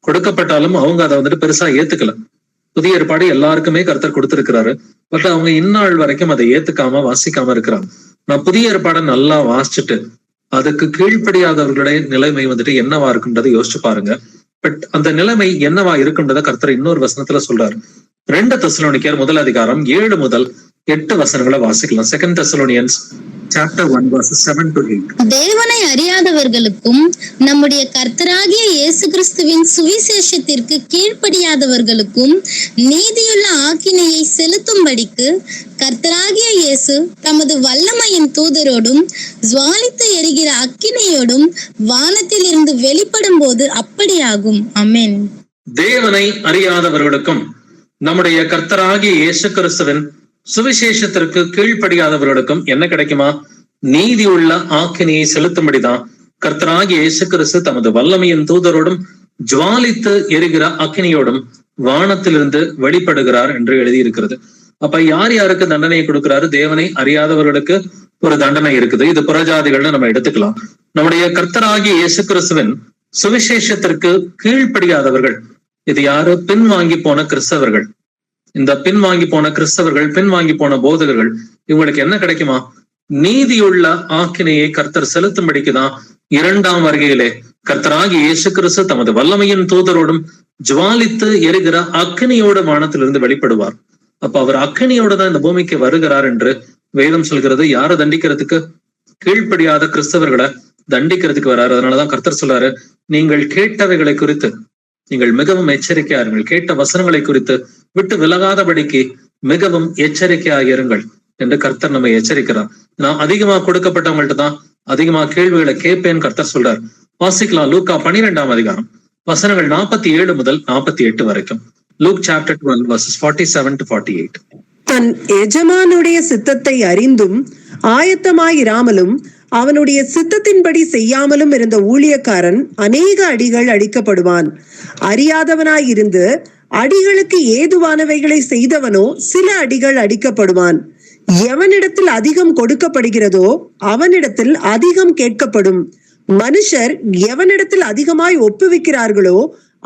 கொடுக்கப்பட்டாலும் அவங்க அதை வந்துட்டு பெருசா ஏத்துக்கல. புதிய ஏற்பாடு எல்லாருக்குமே கர்த்தர் கொடுத்திருக்கிறாரு. பட் அவங்க இந்நாள் வரைக்கும் அதை ஏத்துக்காம வாசிக்காம இருக்கிறாங்க. நான் புதிய ஏற்பாடை நல்லா வாசிச்சுட்டு அதுக்கு கீழ்ப்படியாதவர்களுடைய நிலைமை வந்துட்டு என்னவா இருக்குன்றதை யோசிச்சு பாருங்க. பட் அந்த நிலைமை என்னவா இருக்குன்றத கர்த்தர் இன்னொரு வசனத்துல சொல்றாரு. 2 தெசலோனிக்கேயர் 1 அதிகாரம் 7 முதல் 8 வசனங்களை வாசிக்கலாம். 2 Thessalonians chapter 1 verses 7 to 8. தேவனை அறியாதவர்களுக்கும் நம்முடைய கர்த்தராகிய இயேசு கிறிஸ்துவின் சுவிசேஷத்திற்கு கீழ்ப்படியாதவர்களுக்கும் நீதியுள்ள ஆக்கினையை செலுத்தும்படிக்கு கர்த்தராகிய இயேசு தமது வல்லமையின் தூதரோடும் ஜுவாலித்து எரிகிற அக்கினையோடும் வானத்தில் இருந்து வெளிப்படும் போது அப்படியாகும். ஆமென். தேவனை அறியாதவர்களுக்கும் நம்முடைய கர்த்தராகிய இயேசு கிறிஸ்துவின் சுவிசேஷத்திற்கு கீழ்ப்படியாதவர்களுக்கும் என்ன கிடைக்குமா? நீதி உள்ள ஆக்கினையை செலுத்தும்படிதான் கர்த்தராகிய இயேசு கிறிஸ்து தமது வல்லமையின் தூதரோடும் ஜுவாலித்து எரிகிற அக்கினியோடும் வானத்திலிருந்து வெளிப்படுகிறார் என்று எழுதியிருக்கிறது. அப்ப யார் யாருக்கு தண்டனை கொடுக்கிறாரு? தேவனை அறியாதவர்களுக்கு ஒரு தண்டனை இருக்குது. இது புறஜாதிகள்னு நம்ம எடுத்துக்கலாம். நம்முடைய கர்த்தராகிய இயேசு கிறிஸ்துவின் சுவிசேஷத்திற்கு கீழ்ப்படியாதவர்கள், இது யாரு? பின்வாங்கி போன கிறிஸ்தவர்கள். இந்த பின்வாங்கி போன கிறிஸ்தவர்கள், பின்வாங்கி போன போதகர்கள், இவங்களுக்கு என்ன கிடைக்குமா? நீதியுள்ள ஆக்கினையை கர்த்தர் செலுத்தும்படிக்குதான் இரண்டாம் வருகையிலே கர்த்தராகிய இயேசு கிறிஸ்து தமது வல்லமையின் தூதரோடும் ஜுவாலித்து எரிகிற அக்கினியோட வானத்திலிருந்து வெளிப்படுவார். அப்ப அவர் அக்கினியோட தான் இந்த பூமிக்கு வருகிறார் என்று வேதம் சொல்கிறது. யாரை தண்டிக்கிறதுக்கு? கீழ்ப்படியாத கிறிஸ்தவர்களை தண்டிக்கிறதுக்கு வராரு. அதனாலதான் கர்த்தர் சொல்றாரு, நீங்கள் கேட்டவைகளை குறித்து நீங்கள் மிகவும் எச்சரிக்கையா இருங்கள், கேட்ட வசனங்களை குறித்து விட்டு விலகாதபடிக்கு மிகவும் எச்சரிக்கையாக இருங்கள் என்று கர்த்தர் நம்ம எச்சரிக்கிறார். நான் அதிகமா கொடுக்கப்பட்டவங்கள்ட்ட தான் அதிகமா கேள்விகளை கேட்பேன்னு கர்த்தர் சொல்றார். வாசிக்கலாம் லூக்கா 12ஆம் அதிகாரம் வசனங்கள் 47 முதல் 48 வரைக்கும். Look chapter 12 verses 47 to 48. தன் எஜமானுடைய சித்தத்தை அறிந்தும் ஆயத்தமாயிராமலும் அவனுடைய சித்தத்தின்படி செய்யாமலும் இருந்த ஊழியக்காரன் அநேக அடிகள் அடிக்கப்படுவான். அறியாதவனாயிருந்து அடிகளுக்கு ஏதுவானவைகளை செய்தவனோ சில அடிகள் அடிக்கப்படுவான். எவனிடத்தில் அதிகம் கொடுக்கப்படுகிறதோ அவனிடத்தில் அதிகம் கேட்கப்படும். மனுஷர் எவனிடத்தில் அதிகமாய் ஒப்புவிக்கிறார்களோ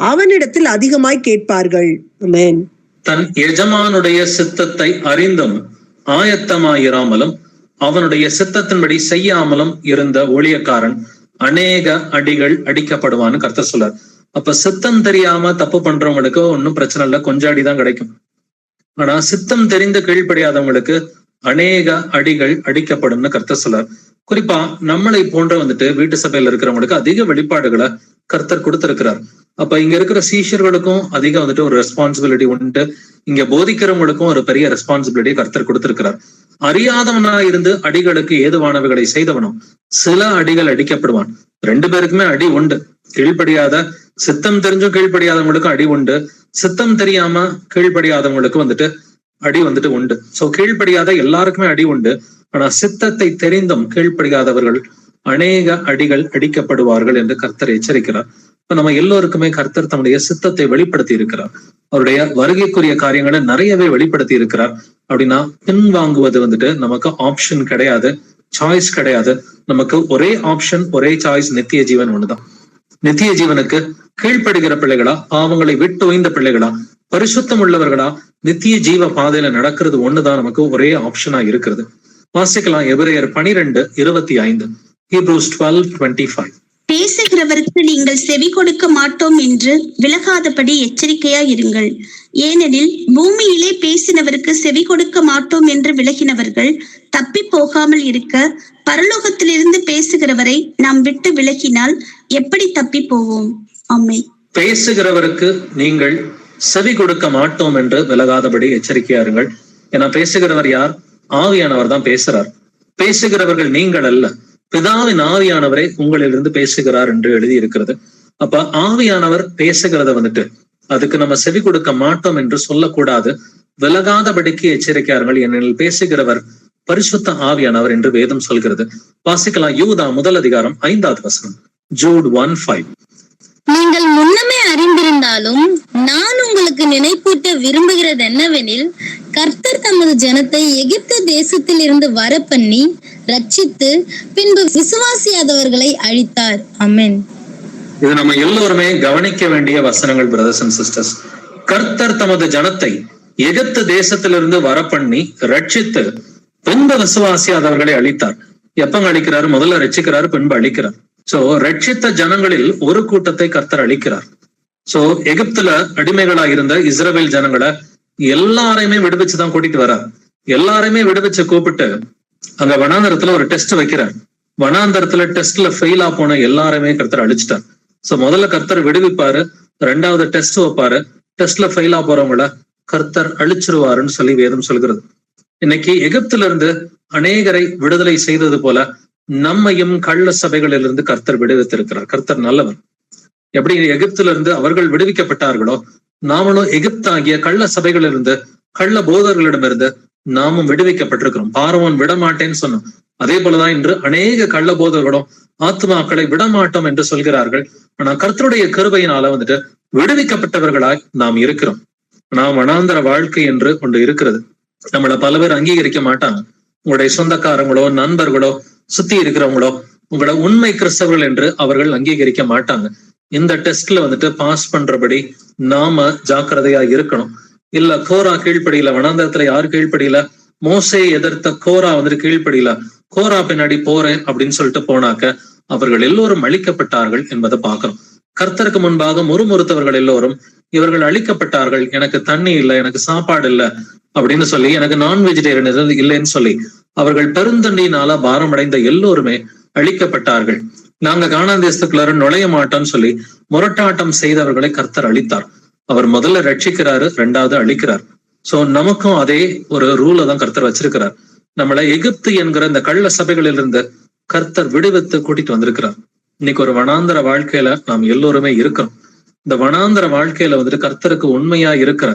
அவனிடத்தில் அதிகமாய் கேட்பார்கள். ஆமென். தன் எஜமானுடைய சித்தத்தை அறிந்தும் ஆயத்தமாயிராமலும் அவனுடைய சித்தத்தின்படி செய்யாமலும் இருந்த ஊழியக்காரன் அநேக அடிகள் அடிக்கப்படுவான்னு கர்த்தர் சொல்றார். அப்ப சித்தம் தெரியாம தப்பு பண்றவங்களுக்கு ஒன்னும் பிரச்சனை இல்லை, கொஞ்சம் அடிதான் கிடைக்கும். ஆனா சித்தம் தெரிந்து கீழ்ப்படியாதவங்களுக்கு அநேக அடிகள் அடிக்கப்படும்னு கர்த்தர் சொல்றார். குறிப்பா நம்மளை போன்ற வீட்டு சபையில இருக்கிறவங்களுக்கு அதிக வெளிப்பாடுகளை கர்த்தர் கொடுத்திருக்கிறார். அப்ப இங்க இருக்கிற சீஷர்களுக்கும் அதிக ஒரு ரெஸ்பான்சிபிலிட்டி உண்டு. இங்க போதிக்கிறவங்களுக்கும் ஒரு பெரிய ரெஸ்பான்சிபிலிட்டி கர்த்தர் கொடுத்திருக்கிறார். அறியாதவனா இருந்து அடிகளுக்கு ஏதுவானவைகளை செய்தவனும் சில அடிகள் அடிக்கப்படுவான். ரெண்டு பேருக்குமே அடி உண்டு. கீழ்ப்படியாத, சித்தம் தெரிஞ்சும் கீழ்ப்படியாதவங்களுக்கும் அடி உண்டு, சித்தம் தெரியாம கீழ்ப்படியாதவங்களுக்கு அடி உண்டு. சோ கீழ்ப்படியாத எல்லாருக்குமே அடி உண்டு. ஆனா சித்தத்தை தெரிந்தும் கீழ்ப்படியாதவர்கள் அநேக அடிகள் அடிக்கப்படுவார்கள் என்று கர்த்தர் எச்சரிக்கிறார். இப்ப நம்ம எல்லோருக்குமே கர்த்தர் தம்முடைய சித்தத்தை வெளிப்படுத்தி இருக்கிறார். அவருடைய வருகைக்குரிய காரியங்களை நிறையவே வெளிப்படுத்தி இருக்கிறார். அப்படின்னா பின்வாங்குவது நமக்கு ஆப்ஷன் கிடையாது, சாய்ஸ் கிடையாது. நமக்கு ஒரே ஆப்ஷன், ஒரே சாய்ஸ், நித்திய ஜீவன் ஒண்ணுதான். நித்திய ஜீவனுக்கு கீழ்ப்படுகிற பிள்ளைகளா, பாவங்களை விட்டு ஓய்ந்த பிள்ளைகளா, பரிசுத்தம் உள்ளவர்களா, நித்திய ஜீவ பாதையில நடக்கிறது ஒண்ணுதான் நமக்கு ஒரே ஆப்ஷனா இருக்கிறது. வாசிக்கலாம் எபிரேயர் 12:25. Hebrews 12:25. பேசுகிறவருக்கு நீங்கள் செவி கொடுக்க மாட்டோம் என்று விலகாதபடி எச்சரிக்கையா இருங்கள். ஏனெனில் பூமியிலே பேசினவருக்கு செவி கொடுக்க மாட்டோம் என்று விலகினவர்கள் தப்பி போகாமல் இருக்க, பரலோகத்திலிருந்து பேசுகிறவரை நாம் விட்டு விலகினால் எப்படி தப்பி போவோம்? ஆமென். பேசுகிறவருக்கு நீங்கள் செவி கொடுக்க மாட்டோம் என்று விலகாதபடி எச்சரிக்கையாருங்கள். ஏன்னா பேசுகிறவர் யார்? ஆவியானவர் தான் பேசுறார். பேசுகிறவர்கள் நீங்கள் அல்ல, பிதாவின் ஆவியானவரே உங்களிலிருந்து பேசுகிறார் என்று எழுதி இருக்கிறது. அப்ப ஆவியானவர் பேசுகிறத அதுக்கு நம்ம செவி கொடுக்க மாட்டோம் என்று சொல்லக்கூடாது. விலகாதபடிக்கு எச்சரிக்கையார்கள். ஏனெனில் பேசுகிறவர் பரிசுத்த ஆவியானவர் என்று வேதம் சொல்கிறது. வாசிக்கலாம் யூதா 1:5. Jude 1:5. நீங்கள் முன்னமே அறிந்திருந்தாலும் நான் உங்களுக்கு நினைப்பூட்ட விரும்புகிறது என்னவெனில், கர்த்தர் தமது ஜனத்தை எகிப்து தேசத்தில் இருந்து வர பண்ணி ரட்சித்து பின்பு விசுவாசியாதவர்களை அழித்தார். ஆமென். இது நம்ம எல்லோருமே கவனிக்க வேண்டிய வசனங்கள் பிரதர்ஸ் அண்ட் சிஸ்டர்ஸ். கர்த்தர் தமது ஜனத்தை எகிப்து தேசத்திலிருந்து வர பண்ணி ரட்சித்து பின்பு விசுவாசியாதவர்களை அழித்தார். எப்பங்க அழிக்கிறாரு? முதல்ல ரட்சிக்கிறாரு, பின்பு அழிக்கிறார். சோ ரட்சித்த ஜனங்களில் ஒரு கூட்டத்தை கர்த்தர் அழிக்கிறார். சோ எகிப்துல அடிமைகளா இருந்த இஸ்ரவேல் ஜனங்களை எல்லாரையுமே விடுவிச்சுதான் கூட்டிட்டு வர்றார். எல்லாரையுமே விடுவிச்சு கூப்பிட்டு அங்க வனாந்தரத்துல ஒரு டெஸ்ட் வைக்கிறார். வனாந்தரத்துல டெஸ்ட்ல ஃபெயிலா போன எல்லாருமே கர்த்தர் அழிச்சிட்டார். சோ முதல்ல கர்த்தர் விடுவிப்பாரு, ரெண்டாவது டெஸ்ட் வைப்பாரு. டெஸ்ட்ல ஃபெயிலா போறவங்கள கர்த்தர் அழிச்சிருவாருன்னு சொல்லி வேதம் சொல்கிறது. இன்னைக்கு எகிப்துல இருந்து அநேகரை விடுதலை செய்தது போல நம்மையும் கள்ள சபைகளிலிருந்து கர்த்தர் விடுவித்திருக்கிறார். கர்த்தர் நல்லவர். எப்படி எகிப்துல இருந்து அவர்கள் விடுவிக்கப்பட்டார்களோ, நாமளும் எகிப்தாகிய கள்ள சபைகளிலிருந்து, கள்ள போதர்களிடமிருந்து நாமும் விடுவிக்கப்பட்டிருக்கிறோம். பார்வோன் விடமாட்டேன்னு சொன்னோம். அதே போலதான் இன்று அநேக கள்ள போதர்களும் ஆத்மாக்களை விடமாட்டோம் என்று சொல்கிறார்கள். ஆனா கர்த்தருடைய கிருபையினால விடுவிக்கப்பட்டவர்களாய் நாம் இருக்கிறோம். நாம் வனாந்தர வாழ்க்கை என்று ஒன்று இருக்கிறது. நம்மள பல பேர் அங்கீகரிக்க மாட்டாங்க. உங்களுடைய சொந்தக்காரங்களோ, நண்பர்களோ, சுத்தி இருக்கிறவங்களோ உங்களோட உண்மை கிறிஸ்தவர்கள் என்று அவர்கள் அங்கீகரிக்க மாட்டாங்க. இந்த டெஸ்ட்ல வந்துட்டு பாஸ் பண்றபடி நாம ஜாக்கிரதையா இருக்கணும். இல்ல கோரா கீழ்ப்படியில, வனாந்தரத்துல யாரு கீழ்ப்படியில, மோசே எதிர்த்த கோரா வந்துட்டு கீழ்ப்படியில, கோரா பின்னாடி போறேன் அப்படின்னு சொல்லிட்டு போனாக்க அவர்கள் எல்லோரும் அழிக்கப்பட்டார்கள் என்பதை பார்க்கிறோம். கர்த்தருக்கு முன்பாக முறுமுறுத்தவர்கள் எல்லோரும் இவர்கள் அழிக்கப்பட்டார்கள். எனக்கு தண்ணி இல்லை, எனக்கு சாப்பாடு இல்லை அப்படின்னு சொல்லி, எனக்கு நான் வெஜிடேரியன் இல்லைன்னு சொல்லி அவர்கள் பெருந்தண்டியினால பாரமடைந்த எல்லோருமே அழிக்கப்பட்டார்கள். நாங்க கானான் தேசத்துக்குள்ளார நுழைய மாட்டோம்னு சொல்லி முரட்டாட்டம் செய்தவர்களை கர்த்தர் அழித்தார். அவர் முதல்ல ரட்சிக்கிறாரு, ரெண்டாவது அழிக்கிறார். சோ நமக்கும் அதே ஒரு ரூலை தான் கர்த்தர் வச்சிருக்கிறார். நம்மளை எகிப்து என்கிற இந்த கள்ள சபைகளில் இருந்து கர்த்தர் விடுவித்து கூட்டிட்டு வந்திருக்கிறார். இன்னைக்கு ஒரு வனாந்தர வாழ்க்கையில நாம் எல்லோருமே இருக்கிறோம். இந்த வனாந்தர வாழ்க்கையில வந்துட்டு கர்த்தருக்கு உண்மையா இருக்கிற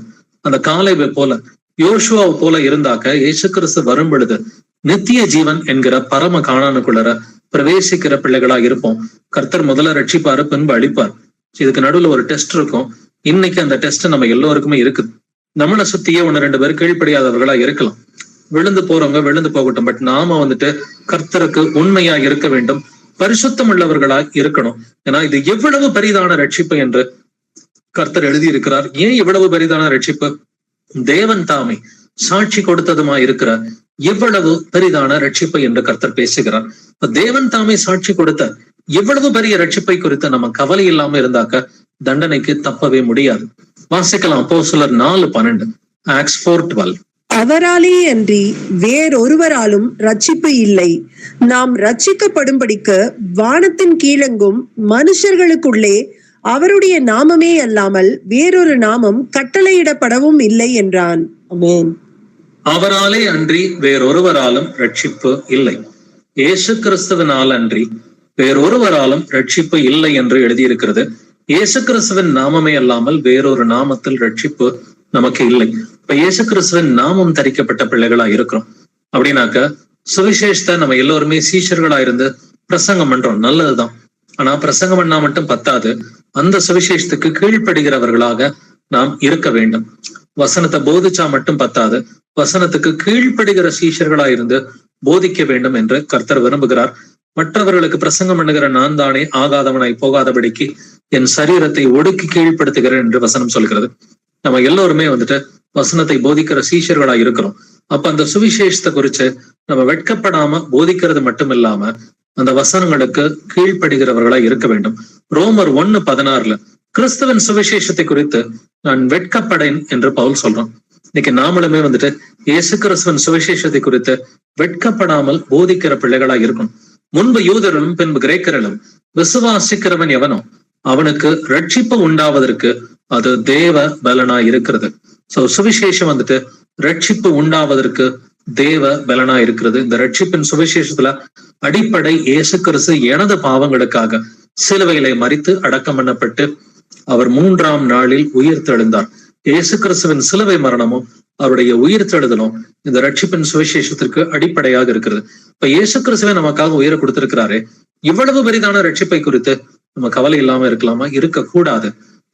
அந்த காலேபை போல, யோசுவாவை போல இருந்தாக்க இயேசு கிறிஸ்து வரும் பொழுது நித்திய ஜீவன் என்கிற பரம காணானுக்குள்ளர பிரவேசிக்கிற பிள்ளைகளா இருப்போம். கர்த்தர் முதல்ல ரட்சிப்பாரு, பின்பு அழிப்பார். இதுக்கு நடுவுல ஒரு டெஸ்ட் இருக்கும். இன்னைக்கு அந்த டெஸ்ட் நம்ம எல்லோருக்குமே இருக்குது. நம்மளை சுத்தியே 1-2 பேர் கீழ்ப்படியாதவர்களா இருக்கலாம். விழுந்து போறவங்க விழுந்து போகட்டும். பட் நாம வந்துட்டு கர்த்தருக்கு உண்மையா இருக்க வேண்டும், பரிசுத்தம் உள்ளவர்களா இருக்கணும். ஏன்னா இது எவ்வளவு பெரிதான ரட்சிப்பு என்று கர்த்தர் எழுதி இருக்கிறார். ஏன் இவ்வளவு பெரிதான ரட்சிப்பு? தேவன் தாமே சாட்சி கொடுத்ததுமா இருக்கிற எவ்வளவு பெரிதான ரட்சிப்பை என்று கர்த்தர் பேசுகிறார். தேவன் தாமே சாட்சி கொடுத்த எவ்வளவு பெரிய ரட்சிப்பை குறித்து நம்ம கவலை இல்லாம இருந்தாக்க தண்டனைக்கு தப்பவே முடியாது. வாசிக்கலாம் அப்போஸ்தலர் 4:12, ஆக்ட்ஸ் 4:12. அவராலே அன்றி வேறொருவராலும் ரட்சிப்பு இல்லை. நாம் ரட்சிக்கப்படும்படிக்கு வானத்தின் கீழெங்கும் மனுஷர்களுக்குள்ளே அவருடைய நாமமே அல்லாமல் வேறொரு நாமம் கட்டளையிடப்படவும் இல்லை என்றான். ஆமென். அவராலே அன்றி வேறொருவராலும் ரட்சிப்பு இல்லை. இயேசு கிறிஸ்துவினால் அன்றி வேறொருவராலும் ரட்சிப்பு இல்லை என்று எழுதியிருக்கிறது. இயேசு கிறிஸ்துவின் நாமமே அல்லாமல் வேறொரு நாமத்தில் ரட்சிப்பு நமக்கு இல்லை. இப்ப இயேசு கிறிஸ்துவின் நாமம் தரிக்கப்பட்ட பிள்ளைகளா இருக்கிறோம் அப்படின்னாக்க சுவிசேஷத்தை நம்ம எல்லோருமே சீஷர்களா இருந்து பிரசங்கம் பண்றோம், நல்லதுதான். ஆனா பிரசங்கம் பண்ணா மட்டும் பத்தாது. அந்த சுவிசேஷத்துக்கு கீழ்ப்படுகிறவர்களாக நாம் இருக்க வேண்டும். வசனத்தை போதிச்சா மட்டும் பத்தாது, வசனத்துக்கு கீழ்ப்படுகிற சீஷர்களா இருந்து போதிக்க வேண்டும் என்று கர்த்தர் விரும்புகிறார். மற்றவர்களுக்கு பிரசங்கம் பண்ணுகிற நான் தானே ஆகாதவனாய் போகாதபடிக்கு என் சரீரத்தை ஒடுக்கி கீழ்ப்படுத்துகிறேன் என்று வசனம் சொல்கிறது. நம்ம எல்லோருமே வந்துட்டு வசனத்தை போதிக்கிற சீஷர்களா இருக்கிறோம். அப்ப அந்த சுவிசேஷத்தை குறிச்சு நம்ம வெட்கப்படாம போதிக்கிறது மட்டும் இல்லாம அந்த வசனங்களுக்கு கீழ்ப்படுகிறவர்களா இருக்க வேண்டும். ரோமர் 1:16 கிறிஸ்துவின் சுவிசேஷத்தை குறித்து நான் வெட்கப்படேன் என்று பவுல் சொல்றான். இன்னைக்கு நாமளுமே வந்துட்டு இயேசு கிறிஸ்துவின் சுவிசேஷத்தை குறித்து வெட்கப்படாமல் போதிக்கிற பிள்ளைகளா இருக்கணும். முன்பு யூதர்களும் பின்பு கிரேக்கர்களும் விசுவாசிக்கிறவன் எவனோ அவனுக்கு ரட்சிப்பு உண்டாவதற்கு அது தேவ பலனா இருக்கிறது. சோ சுவிசேஷம் வந்துட்டு ரட்சிப்பு உண்டாவதற்கு தேவ பலனா இருக்கிறது. இந்த ரட்சிப்பின் சுவிசேஷத்துல அடிப்படை இயேசு கிறிஸ்து எனது பாவங்களுக்காக சிலுவையிலே மரித்து அடக்கம் பண்ணப்பட்டு அவர் 3ஆம் நாளில் உயிர் தெழுந்தார். இயேசு கிறிஸ்துவின் சிலுவை மரணமும் அவருடைய உயிர் தெழுதலும் இந்த ரட்சிப்பின் சுவிசேஷத்திற்கு அடிப்படையாக இருக்கிறது. இப்ப இயேசு கிறிஸ்துவை நமக்காக உயிரை கொடுத்திருக்கிறாரே, இவ்வளவு பெரிதான ரட்சிப்பை குறித்து நம்ம கவலை இல்லாம இருக்கலாமா? இருக்கக்கூடாது.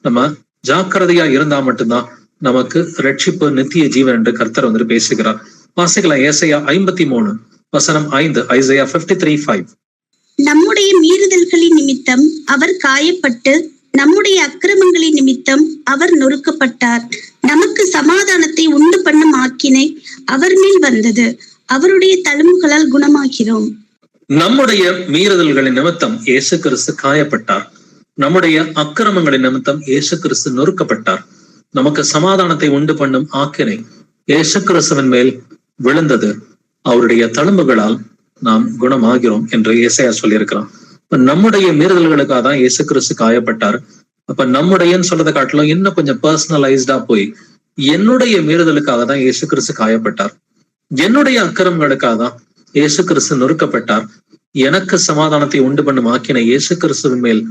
நம்ம ஜாக்கிரதையா இருந்தா மட்டும்தான் நமக்கு ரட்சிப்பு நித்திய ஜீவன் என்று கர்த்தர் வந்துட்டு பேசுகிறார். வாசிக்கலாம் ஏசாயா 53:5, ஐசையா 53:5. நம்முடைய மீறுதல்களின் நிமித்தம் அவர் காயப்பட்டு நம்முடைய அக்கிரமங்களின் நிமித்தம் அவர் நொறுக்கப்பட்டார். நமக்கு சமாதானத்தை உண்டு பண்ணும் ஆக்கினை அவர் மேல் வந்தது. அவருடைய தழும்புகளால் குணமாகிறோம். நம்முடைய மீறுதல்களின் நிமித்தம் இயேசு கிறிஸ்து காயப்பட்டார். நம்முடைய அக்கிரமங்களின் நிமித்தம் இயேசு கிறிஸ்து நொறுக்கப்பட்டார். நமக்கு சமாதானத்தை உண்டு பண்ணும் ஆக்கினை இயேசு கிறிஸ்துவின் மேல் விழுந்தது. அவருடைய தழும்புகளால் நாம் குணமாகிறோம் என்று ஏசாயா சொல்லியிருக்கிறான். நம்முடைய மீறுதல்களுக்காக தான் இயேசு கிறிஸ்து காயப்பட்டார். அப்ப நம்முடையன்னு சொல்றதை காட்டிலும் இன்னும் கொஞ்சம் பர்சனலைஸ்டா போய் என்னுடைய மீறுதலுக்காக தான் இயேசு கிறிஸ்து காயப்பட்டார், என்னுடைய அக்கிரமங்களுக்காக தான் இயேசு கிறிஸ்து நொறுக்கப்பட்டார், எனக்கு சமாதானத்தை உண்டு பண்ணும் ஆக்கினை இயேசு கிறிஸ்துவின் மேல்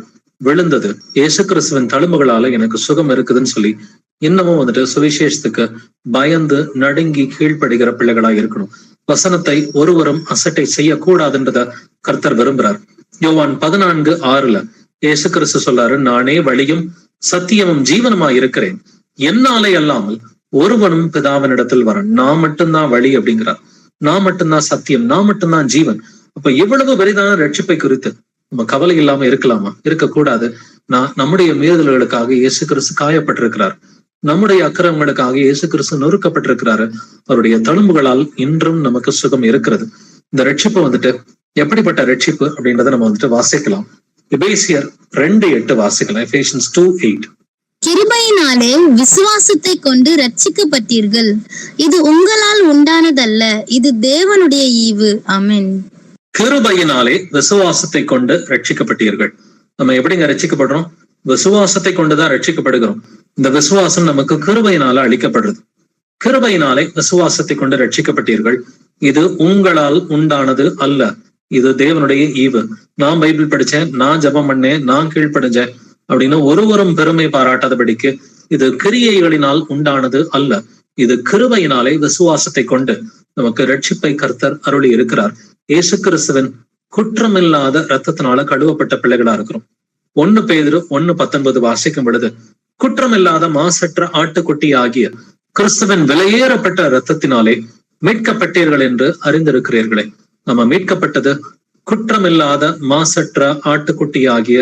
விழுந்தது, இயேசு கிறிஸ்துவின் தழும்புகளால எனக்கு சுகம் இருக்குதுன்னு சொல்லி இன்னமும் வந்துட்டு சுவிசேஷத்துக்கு பயந்து நடுங்கி கீழ்ப்படுகிற பிள்ளைகளா இருக்கணும். வசனத்தை ஒருவரும் அசட்டை செய்யக்கூடாதுன்றத கர்த்தர் விரும்புறார். யோவான் 14:6 இயேசு கிறிஸ்து சொல்றாரு, நானே வழியும் சத்தியமும் ஜீவனுமாய் இருக்கிறேன், என்னாலே அல்லாமல் ஒருவனும் பிதாவினிடத்தில் வர நான் மட்டும்தான் வழி அப்படிங்கிறார். நான் மட்டும்தான் சத்தியம், நான் மட்டும்தான் ஜீவன். அப்ப எவ்வளவு பெரிதான ரட்சிப்பை குறித்து நம்ம கவலை இல்லாம இருக்கலாமா? இருக்கக்கூடாது. நம்முடைய மீறுதல்களுக்காக இயேசு கிறிஸ்து காயப்பட்டிருக்கிறார். நம்முடைய அக்கிரமங்களுக்காக இயேசு கிறிஸ்து நொறுக்கப்பட்டிருக்கிறாரு. அவருடைய தழும்புகளால் இன்றும் நமக்கு சுகம் இருக்கிறது. இந்த ரட்சிப்பு வந்துட்டு எப்படிப்பட்ட ரட்சிப்பு அப்படின்றத நம்ம வந்துட்டு வாசிக்கலாம். எபேசியர் 2:8 வாசிக்கலாம். எபேசியன்ஸ் 2:8. கிருபையினாலே விசுவாசத்தை கொண்டு ரட்சிக்கப்பட்டீர்கள். இது உங்களால் உண்டானதல்ல, இது தேவனுடைய ஈவு. ஆமென். கிருபையினாலே விசுவாசத்தை கொண்டு ரட்சிக்கப்பட்டீர்கள். நம்ம எப்படிங்க ரட்சிக்கப்படுறோம்? விசுவாசத்தை கொண்டுதான் ரட்சிக்கப்படுகிறோம். இந்த விசுவாசம் நமக்கு கிருபையினால அளிக்கப்படுறது. கிருபையினாலே விசுவாசத்தை கொண்டு ரட்சிக்கப்பட்டீர்கள். இது உங்களால் உண்டானது அல்ல, இது தேவனுடைய ஈவு. நான் பைபிள் படிச்சேன், நான் ஜெபம் பண்ணேன், நான் கீழ்ப்படிஞ்சேன் அப்படின்னு ஒருவரும் பெருமை பாராட்டாதபடிக்கு இது கிரியைகளினால் உண்டானது அல்ல, இது கிருபையினாலே விசுவாசத்தை கொண்டு நமக்கு ரட்சிப்பை கர்த்தர் அருளி இருக்கிறார். இயேசு கிறிஸ்துவின் குற்றமில்லாத இரத்தத்தினால கழுவப்பட்ட பிள்ளைகளா இருக்கிறோம். 1 பேதுரு 1:19 வாசிக்கும் பொழுது, குற்றமில்லாத மாசற்ற ஆட்டுக்குட்டி ஆகிய கிறிஸ்துவின் விலையேறப்பட்ட இரத்தத்தினாலே மீட்கப்பட்டீர்கள் என்று அறிந்திருக்கிறீர்களே. நம்ம மீட்கப்பட்டது குற்றமில்லாத மாசற்ற ஆட்டுக்குட்டி ஆகிய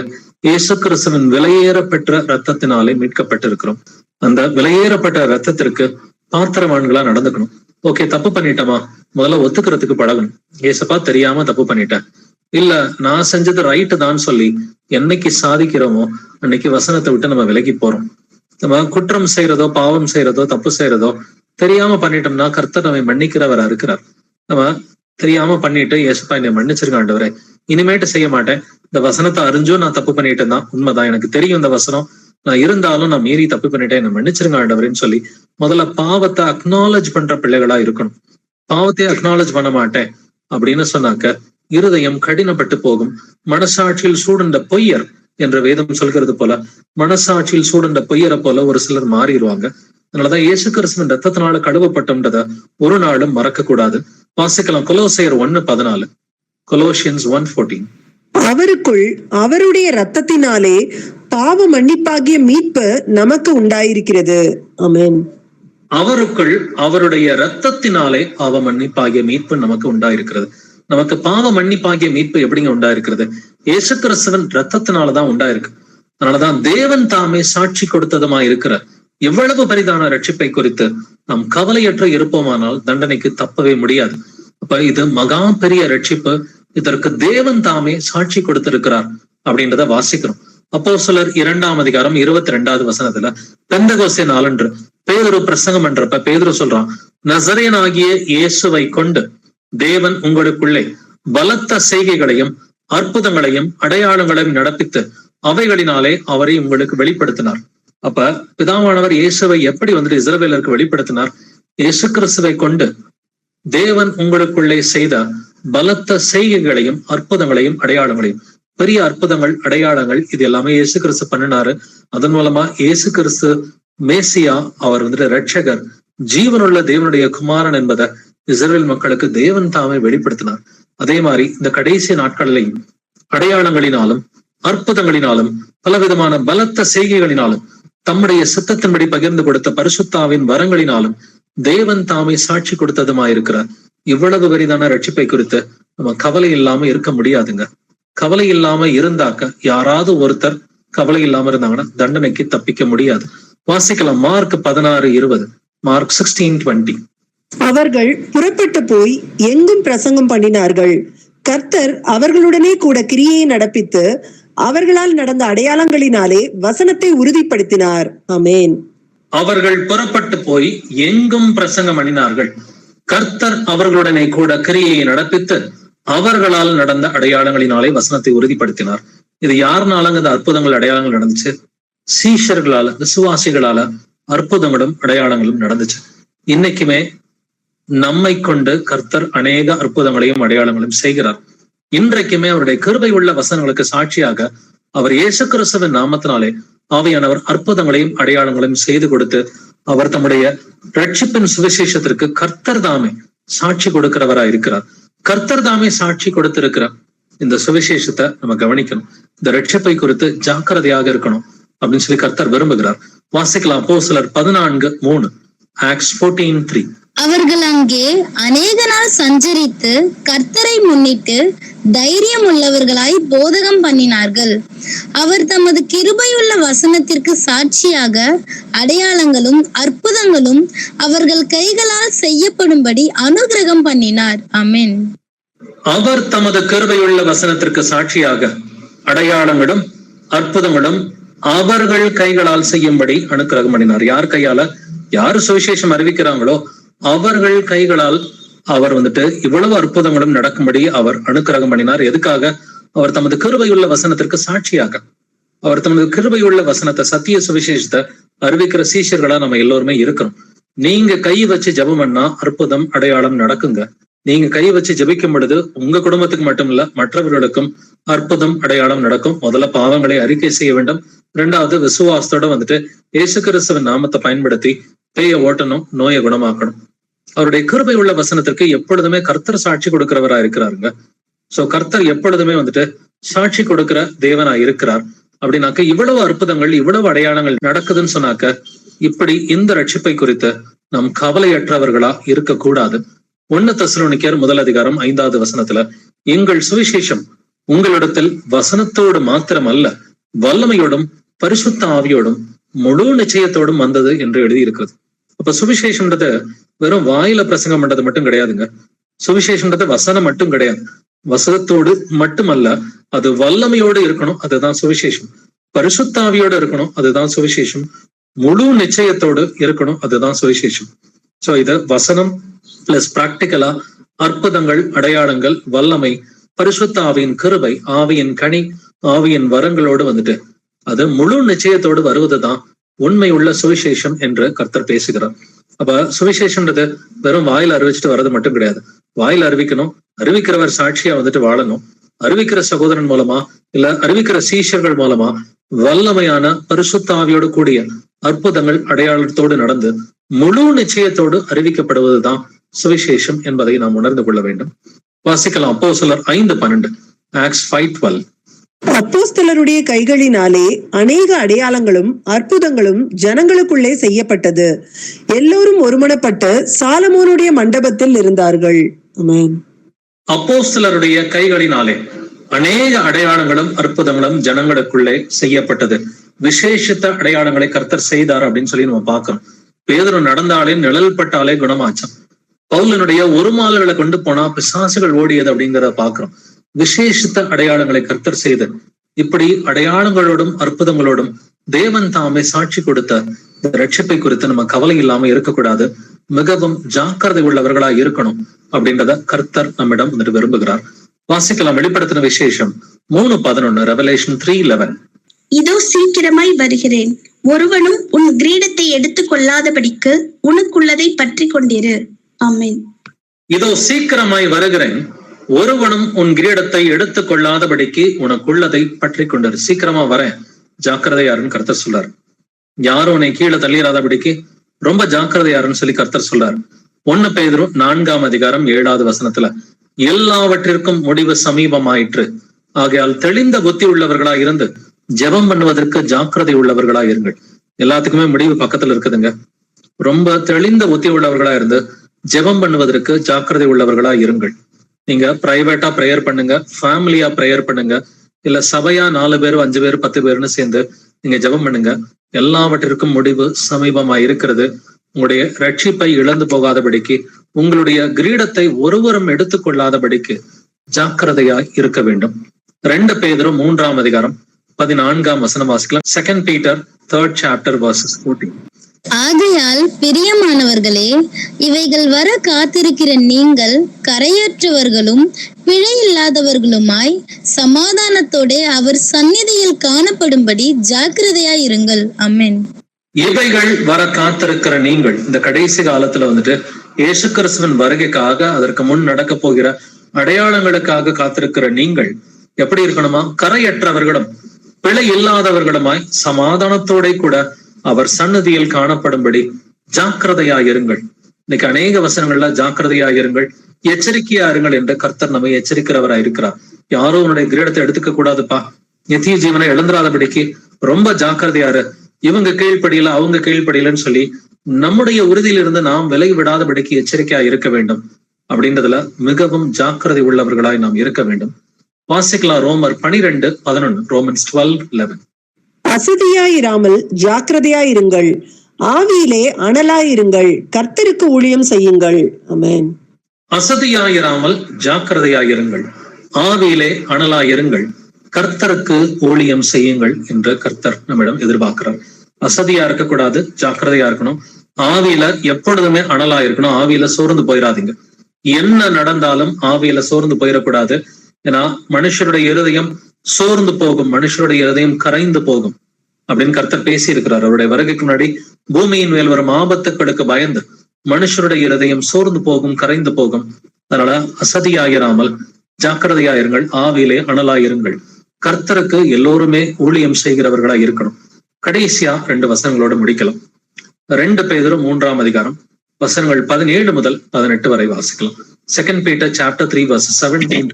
இயேசு கிறிஸ்துவின் விலையேறப்பெற்ற இரத்தத்தினாலே மீட்கப்பட்டிருக்கிறோம். அந்த விலையேறப்பட்ட இரத்தத்திற்கு பாத்திரவான்களா நடந்துக்கணும். ஓகே, தப்பு பண்ணிட்டோமா? முதல்ல ஒத்துக்கிறதுக்கு பழகணும். ஏசப்பா தெரியாம தப்பு பண்ணிட்டேன், இல்ல நான் செஞ்சது ரைட்டு தான் சொல்லி என்னைக்கு சாதிக்கிறோமோ அன்னைக்கு வசனத்தை விட்டு நம்ம விலகி போறோம். நம்ம குற்றம் செய்யறதோ, பாவம் செய்யறதோ, தப்பு செய்யறதோ தெரியாம பண்ணிட்டோம்னா கர்த்தர் நம்மை மன்னிக்கிறவரா இருக்கிறார். நம்ம தெரியாம பண்ணிட்டு ஏசப்பா என்னை மன்னிச்சிருக்க ஆண்டவரே, இனிமேட்டு செய்ய மாட்டேன், இந்த வசனத்தை அறிஞ்சும் நான் தப்பு பண்ணிட்டேன் தான், உண்மைதான், எனக்கு தெரியும் இந்த வசனம், நான் இருந்தாலும் நான் மீறி தப்பு பண்ணிட்டேன், என்ன மன்னிச்சிருங்க ஆண்டவரேன்னு சொல்லி முதல்ல பாவத்தை அக்னாலேஜ் பண்ற பிள்ளைகளா இருக்கணும். பாவத்தை அக்னாலேஜ் பண்ண மாட்டேன் அப்படின்னு சொன்னாக்க இருதயம் கடினப்பட்டு போகும். மனசாட்சியில் சூடுண்ட பொய்யர் என்ற வேதம் சொல்கிறது போல மனசாட்சியில் சூடுண்ட பொய்யரை போல ஒரு சிலர் மாறிடுவாங்க. அதனாலதான் இயேசு கிறிஸ்துவின் ரத்தத்தினால கழுவப்பட்டோம்ன்றத ஒரு நாளும் மறக்க கூடாது. வாசிக்கலாம். கொலோசையர் 1:14. கொலோசியன்ஸ் 1:14. அவருக்குள் அவருடைய இரத்தத்தினாலே பாவ மன்னிப்பாகிய மீட்பு நமக்கு உண்டாயிருக்கிறது. ஆமென். அவருக்குள் அவருடைய இரத்தத்தினாலே பாவ மன்னிப்பாகிய மீட்பு நமக்கு உண்டாயிருக்கிறது. நமக்கு பாவ மன்னிப்பாகிய மீட்பு எப்படிங்க உண்டாயிருக்கிறது? இயேசு கிறிஸ்துவின் இரத்தத்தினாலதான் உண்டாயிருக்கு. அதனாலதான் தேவன் தாமே சாட்சி கொடுத்ததுமா இருக்கிற எவ்வளவு பெரிதான ரட்சிப்பை குறித்து நாம் கவலையற்ற இருப்போமானால் தண்டனைக்கு தப்பவே முடியாது. அப்ப இது மகா பெரிய ரட்சிப்பு. இதற்கு தேவன் தாமே சாட்சி கொடுத்திருக்கிறார் அப்படின்றத வாசிக்கிறோம். அப்போஸ்தலர் 2ஆம் அதிகாரம் 22வது வசனத்துல பெந்தெகோஸ்தே நாளன்று பேதுரு பிரசங்கம் பண்றப்ப பேதுரு சொல்றான், நசரேயனாகிய இயேசுவை கொண்டு தேவன் உங்களுக்குள்ளே பலத்த செய்கைகளையும் அற்புதங்களையும் அடையாளங்களையும் நடப்பித்து அவைகளினாலே அவரை உங்களுக்கு வெளிப்படுத்தினார். அப்ப பிதாவானவர் இயேசுவை எப்படி வந்துட்டு இஸ்ரவேலருக்கு வெளிப்படுத்தினார்? இயேசு கிறிஸ்துவை கொண்டு தேவன் உங்களுக்குள்ளே செய்த பலத்த செய்கைகளையும் அற்புதங்களையும் அடையாளங்களையும், பெரிய அற்புதங்கள் அடையாளங்கள் இது எல்லாமே இயேசு கிறிஸ்து பண்ணினாரு. அதன் மூலமா இயேசு கிறிஸ்து மேசியா, அவர் வந்துட்டு ரட்சகர், ஜீவனுள்ள தேவனுடைய குமாரன் என்பதை இஸ்ரவேல் மக்களுக்கு தேவன் தாமே வெளிப்படுத்தினார். அதே மாதிரி இந்த கடைசி நாட்களிலையும் அடையாளங்களினாலும் அற்புதங்களினாலும் பலவிதமான பலத்த செய்கைகளினாலும் தம்முடைய சித்தத்தின்படி பகிர்ந்து கொடுத்த பரிசுத்தாவின் வரங்களினாலும் தேவன் தாமே சாட்சி கொடுத்ததுமாயிருக்கிறார். இவ்வளவு பெரிதான ரட்சிப்பை குறித்து நம்ம கவலை இல்லாம இருக்க முடியாதுங்க. கவலை இல்லாம இருந்தாக்க யாராவது ஒருத்தர் கவலை இல்லாம இருந்தாங்கன்னா தண்டனைக்கு தப்பிக்க முடியாது. வாசிக்கலாம். மார்க் 16:20. மார்க் 16:20. அவர்கள் புறப்பட்டு போய் எங்கும் பிரசங்கம் பண்ணினார்கள். கர்த்தர் அவர்களுடனே கூட கிரியை நடப்பித்து அவர்களால் நடந்த அடையாளங்களினாலே வசனத்தை உறுதிப்படுத்தினார். ஆமென். அவர்கள் புறப்பட்டு போய் எங்கும் பிரசங்கம் பண்ணினார்கள். கர்த்தர் அவர்களுடனே கூட கிரியை நடப்பித்து அவர்களால் நடந்த அடையாளங்களினாலே வசனத்தை உறுதிப்படுத்தினார். இது யாருனாலங்க இந்த அற்புதங்கள் அடையாளங்கள் நடந்துச்சு? சீஷர்களால, விசுவாசிகளால அற்புதங்களும் அடையாளங்களும் நடந்துச்சு. இன்னைக்குமே நம்மை கொண்டு கர்த்தர் அநேக அற்புதங்களையும் அடையாளங்களையும் செய்கிறார். இன்றைக்குமே அவருடைய கிருபை உள்ள வசனங்களுக்கு சாட்சியாக அவர் இயேசு கிறிஸ்துவின் நாமத்தினாலே ஆவியானவர் அற்புதங்களையும் அடையாளங்களையும் செய்து கொடுத்து அவர் தம்முடைய ரட்சிப்பின் சுவிசேஷத்திற்கு கர்த்தர் தாமே சாட்சி கொடுக்கிறவரா இருக்கிறார். கர்த்தர் தாமே சாட்சி கொடுத்திருக்கிற இந்த சுவிசேஷத்தை நம்ம கவனிக்கணும். இந்த ரட்சிப்பை குறித்து ஜாக்கிரதையாக இருக்கணும் அப்படின்னு சொல்லி கர்த்தர் விரும்புகிறார். வாசிக்கலாம். அப்போஸ்தலர் 14:3. ஆக்ட்ஸ் 14:3. அவர்கள் அங்கே அநேக நாள் சஞ்சரித்து கர்த்தரை முன்னிட்டு தைரியம் உள்ளவர்களாய் போதகம் பண்ணினார்கள். அவர் தமது கிருபையுள்ள வசனத்திற்கு சாட்சியாக அடையாளங்களும் அற்புதங்களும் அவர்கள் கைகளால் செய்யப்படும்படி அனுக்கிரகம் பண்ணினார். ஆமென். அவர் தமது கிருபையுள்ள வசனத்திற்கு சாட்சியாக அடையாளங்களும் அற்புதங்களும் அவர்கள் கைகளால் செய்யும்படி அனுக்கிரகம் பண்ணினார். யார் கையால? யாரு சுவிசேஷம் அறிவிக்கிறாங்களோ அவர்கள் கைகளால் அவர் இவ்வளவு அற்புதங்களும் நடக்கும்படி அவர் அனுக்கிரகம் பண்ணினார். எதுக்காக? அவர் தமது கிருபையுள்ள வசனத்திற்கு சாட்சியாக. அவர் தமது கிருபையுள்ள வசனத்தை, சத்திய சுவிசேஷத்தை அறிவிக்கிற சீஷர்களா நம்ம எல்லோருமே இருக்கிறோம். நீங்க கை வச்சு ஜெபம் பண்ணா அற்புதம் அடையாளம் நடக்குங்க. நீங்க கை வச்சு ஜெபிக்கும் பொழுது உங்க குடும்பத்துக்கு மட்டும் இல்ல, மற்றவர்களுக்கும் அற்புதம் அடையாளம் நடக்கும். முதல்ல பாவங்களை அறிக்கை செய்ய வேண்டும். இரண்டாவது விசுவாசத்தோட இயேசு கிறிஸ்துவின் நாமத்தை பயன்படுத்தி பேய ஓட்டணும், நோயை குணமாக்கணும். அவருடைய கிருபை உள்ள வசனத்திற்கு எப்பொழுதுமே கர்த்தர் சாட்சி கொடுக்கிறவரா இருக்கிறாருங்க. சோ கர்த்தர் எப்பொழுதுமே சாட்சி கொடுக்கிற தேவனா இருக்கிறார். அப்படின்னாக்க இவ்வளவு அற்புதங்கள் இவ்வளவு அடையாளங்கள் நடக்குதுன்னு சொன்னாக்க இப்படி இந்த ரட்சிப்பை குறித்து நம் கவலையற்றவர்களா இருக்கக்கூடாது. 1 தெசலோனிக்கேயர் 1:5 எங்கள் சுவிசேஷம் உங்களிடத்தில் வசனத்தோடு மாத்திரம் அல்ல, வல்லமையோடும் பரிசுத்த ஆவியோடும் முழு நிச்சயத்தோடும் வந்தது என்று எழுதியிருக்கிறது. அப்ப சுவிசேஷம்ன்றது வெறும் வாயில பிரசங்கம் பண்றது மட்டும் கிடையாதுங்க. சுவிசேஷம்ன்றது வசனம் மட்டும் கிடையாது. வசனத்தோடு மட்டுமல்ல, அது வல்லமையோடு இருக்கணும், அதுதான் சுவிசேஷம். பரிசுத்தாவியோடு இருக்கணும், அதுதான் சுவிசேஷம். முழு நிச்சயத்தோடு இருக்கணும், அதுதான் சுவிசேஷம். சோ இது வசனம் பிளஸ் பிராக்டிக்கலா அற்புதங்கள் அடையாளங்கள் வல்லமை பரிசுத்த ஆவியின் கிருபை ஆவியின் கனி ஆவியின் வரங்களோடு அது முழு நிச்சயத்தோடு வருவதுதான் உண்மை உள்ள சுவிசேஷம் என்று கர்த்தர் பேசுகிறார். அப்ப சுவிசேஷம்ன்றது வெறும் வாயில அறிவிச்சுட்டு வர்றது மட்டும் கிடையாது. வாயில அறிவிக்கணும், அறிவிக்கிறவர் சாட்சியா வாழணும். அறிவிக்கிற சகோதரன் மூலமா இல்ல அறிவிக்கிற சீஷர்கள் மூலமா வல்லமையான பரிசுத்த ஆவியோடு கூடிய அற்புதங்கள் அடையாளத்தோடு நடந்து முழு நிச்சயத்தோடு அறிவிக்கப்படுவதுதான் சுவிசேஷம் என்பதை நாம் உணர்ந்து கொள்ள வேண்டும். வாசிக்கலாம் அப்போஸ்தலர் 5:12. ஆக்ட்ஸ் 5:12. அப்போஸ்தலருடைய கைகளினாலே அநேக அடையாளங்களும் அற்புதங்களும் ஜனங்களுக்குள்ளே செய்யப்பட்டது. எல்லோரும் ஒருமனப்பட்டு சாலமோனுடைய மண்டபத்தில் இருந்தார்கள். ஆமென். அப்போஸ்தலருடைய கைகளினாலே அநேக அடையாளங்களும் அற்புதங்களும் ஜனங்களுக்குள்ளே செய்யப்பட்டது. விசேஷித்த அடையாளங்களை கர்த்தர் செய்தார் அப்படின்னு சொல்லி நம்ம பார்க்கிறோம். பேதுரு நடந்தாலே நிழல் பட்டாலே குணமாச்சான். பவுலனுடைய ஒரு மாலைகளை கொண்டு போனா பிசாசுகள் ஓடியது அப்படிங்கிறத பாக்குறோம். விசேஷித்த அடையாளங்களை கர்த்தர் செய்து இப்படி அடையாளங்களோடும் அற்புதங்களோடும் தேவன் தாமே சாட்சி கொடுத்த ரட்சிப்பை குறித்து நம்ம கவலை இல்லாம இருக்கக்கூடாது. மிகவும் ஜாக்கிரதை உள்ளவர்களா இருக்கணும் அப்படின்றத கர்த்தர் நம்மிடம் விரும்புகிறார். வாசிக்கலாம் வெளிப்படுத்தின விசேஷம் 3:11. ரெவலேஷன் 3:11. இதோ சீக்கிரமாய் வருகிறேன், ஒருவனும் உன் கிரீடத்தை எடுத்துக் கொள்ளாதபடிக்கு உனக்குள்ளதை பற்றி கொண்டிரு. ஆமென். இதோ சீக்கிரமாய் வருகிறேன், ஒருவனும் உன் கிரீடத்தை எடுத்துக் கொள்ளாதபடிக்கு உனக்குள்ளதை பற்றி கொண்டிரு. சீக்கிரமா வரேன், ஜாக்கிரதையாருன்னு கர்த்தர் சொல்றாரு. யாரும் உன்னை கீழே தள்ளிடாதபடிக்கு ரொம்ப ஜாக்கிரதையாருன்னு சொல்லி கர்த்தர் சொல்றாரு. 1 பேதுரு 4:7 எல்லாவற்றிற்கும் முடிவு சமீபமாயிற்று, ஆகையால் தெளிந்த புத்தி உள்ளவர்களா இருந்து ஜெபம் பண்ணுவதற்கு ஜாக்கிரதை உள்ளவர்களா இருங்கள். எல்லாத்துக்குமே முடிவு பக்கத்துல இருக்குதுங்க. ரொம்ப தெளிந்த புத்தி உள்ளவர்களா இருந்து ஜெபம் பண்ணுவதற்கு ஜாக்கிரதை உள்ளவர்களா இருங்கள். நீங்க பிரைவேட்டா பிரேயர் பண்ணுங்க, ஃபேமிலியா பிரேயர் பண்ணுங்க, இல்ல சபையா 4 பேர் 5 பேர் 10 பேர்னு சேர்ந்து நீங்க ஜெபம் பண்ணுங்க. எல்லாவற்றிற்கும் முடிவு சமீபமா இருக்கிறது. உங்களுடைய ரட்சிப்பை இழந்து போகாதபடிக்கு, உங்களுடைய கிரீடத்தை ஒருவரும் எடுத்துக்கொள்ளாதபடிக்கு ஜாக்கிரதையா இருக்க வேண்டும். 2 பேதுரு 3:14 வாசிக்கலாம். 2 Peter 3:14. ஆகையால் பிரியமானவர்களே, இவைகள் வர காத்திருக்கிற நீங்கள் கரையற்றவர்களும் பிழை இல்லாதவர்களுமாய் சமாதானத்தோட அவர் சந்நிதியில் காணப்படும்படி ஜாக்கிரதையாய் இருங்கள். ஆமென். இவைகள் வர காத்திருக்கிற நீங்கள், இந்த கடைசி காலத்துல இயேசு கிறிஸ்துவின் வருகைக்காக, அதற்கு முன் நடக்க போகிற அடையாளங்களுக்காக காத்திருக்கிற நீங்கள் எப்படி இருக்கணுமா? கரையற்றவர்களும் பிழை இல்லாதவர்களுமாய் சமாதானத்தோட கூட அவர் சன்னதியில் காணப்படும்படி ஜாக்கிரதையாயிருங்கள். இன்னைக்கு அநேக வசனங்கள்ல ஜாக்கிரதையாயிருங்கள், எச்சரிக்கையா இருங்கள் என்று கர்த்தர் நம்மை எச்சரிக்கிறவரா இருக்கிறார். யாரும் உன்னுடைய கிரீடத்தை எடுத்துக்க கூடாதுப்பா, நித்திய ஜீவனை எழுந்துராதபடிக்கு ரொம்ப ஜாக்கிரதையாரு. இவங்க கீழ்ப்படியல அவங்க கீழ்ப்படியலன்னு சொல்லி நம்முடைய உறுதியிலிருந்து நாம் விலகி விடாதபடிக்கு எச்சரிக்கையா இருக்க வேண்டும் அப்படின்றதுல மிகவும் ஜாக்கிரதை உள்ளவர்களாய் நாம் இருக்க வேண்டும். வாசிக்கலாம் ரோமர் 12:11. ரோமன்ஸ் 12:11. அசதியாயிராமல் ஜாக்கிரதையாயிருங்கள், ஆவியிலே அனலாயிருங்கள், கர்த்தருக்கு ஊழியம் செய்யுங்கள். ஆமென். அசதியாயிராமல் ஜாக்கிரதையாயிருங்கள், ஆவியிலே அனலாயிருங்கள், கர்த்தருக்கு ஊழியம் செய்யுங்கள் என்று கர்த்தர் நம்மிடம் எதிர்பார்க்கிறார். அசதியா இருக்கக்கூடாது, ஜாக்கிரதையா இருக்கணும். ஆவியில எப்பொழுதுமே அனலா இருக்கணும். ஆவியில சோர்ந்து போயிடாதீங்க. என்ன நடந்தாலும் ஆவியில சோர்ந்து போயிடக்கூடாது. ஏன்னா மனுஷருடைய இருதயம் சோர்ந்து போகும், மனுஷருடைய இருதயம் கரைந்து போகும் அப்படின்னு கர்த்தர் பேசி இருக்கிறார். அவருடைய வருகைக்கு முன்னாடி பூமியின் மேல் வரும் ஆபத்துக்களுக்கு பயந்து மனுஷருடைய இருதயம் சோர்ந்து போகும், கரைந்து போகும். அதனால அசதியாயிராமல் ஜாக்கிரதையாயிருங்கள், ஆவியிலே அனலாயிருங்கள், கர்த்தருக்கு எல்லோருமே ஊழியம் செய்கிறவர்களா இருக்கணும். கடைசியா 2 வசனங்களோடு முடிக்கலாம். 2 பேதுரு 3ஆம் அதிகாரம் வசனங்கள் 17 முதல் 18 வரை வாசிக்கலாம். 2 Peter chapter 3 verses 17.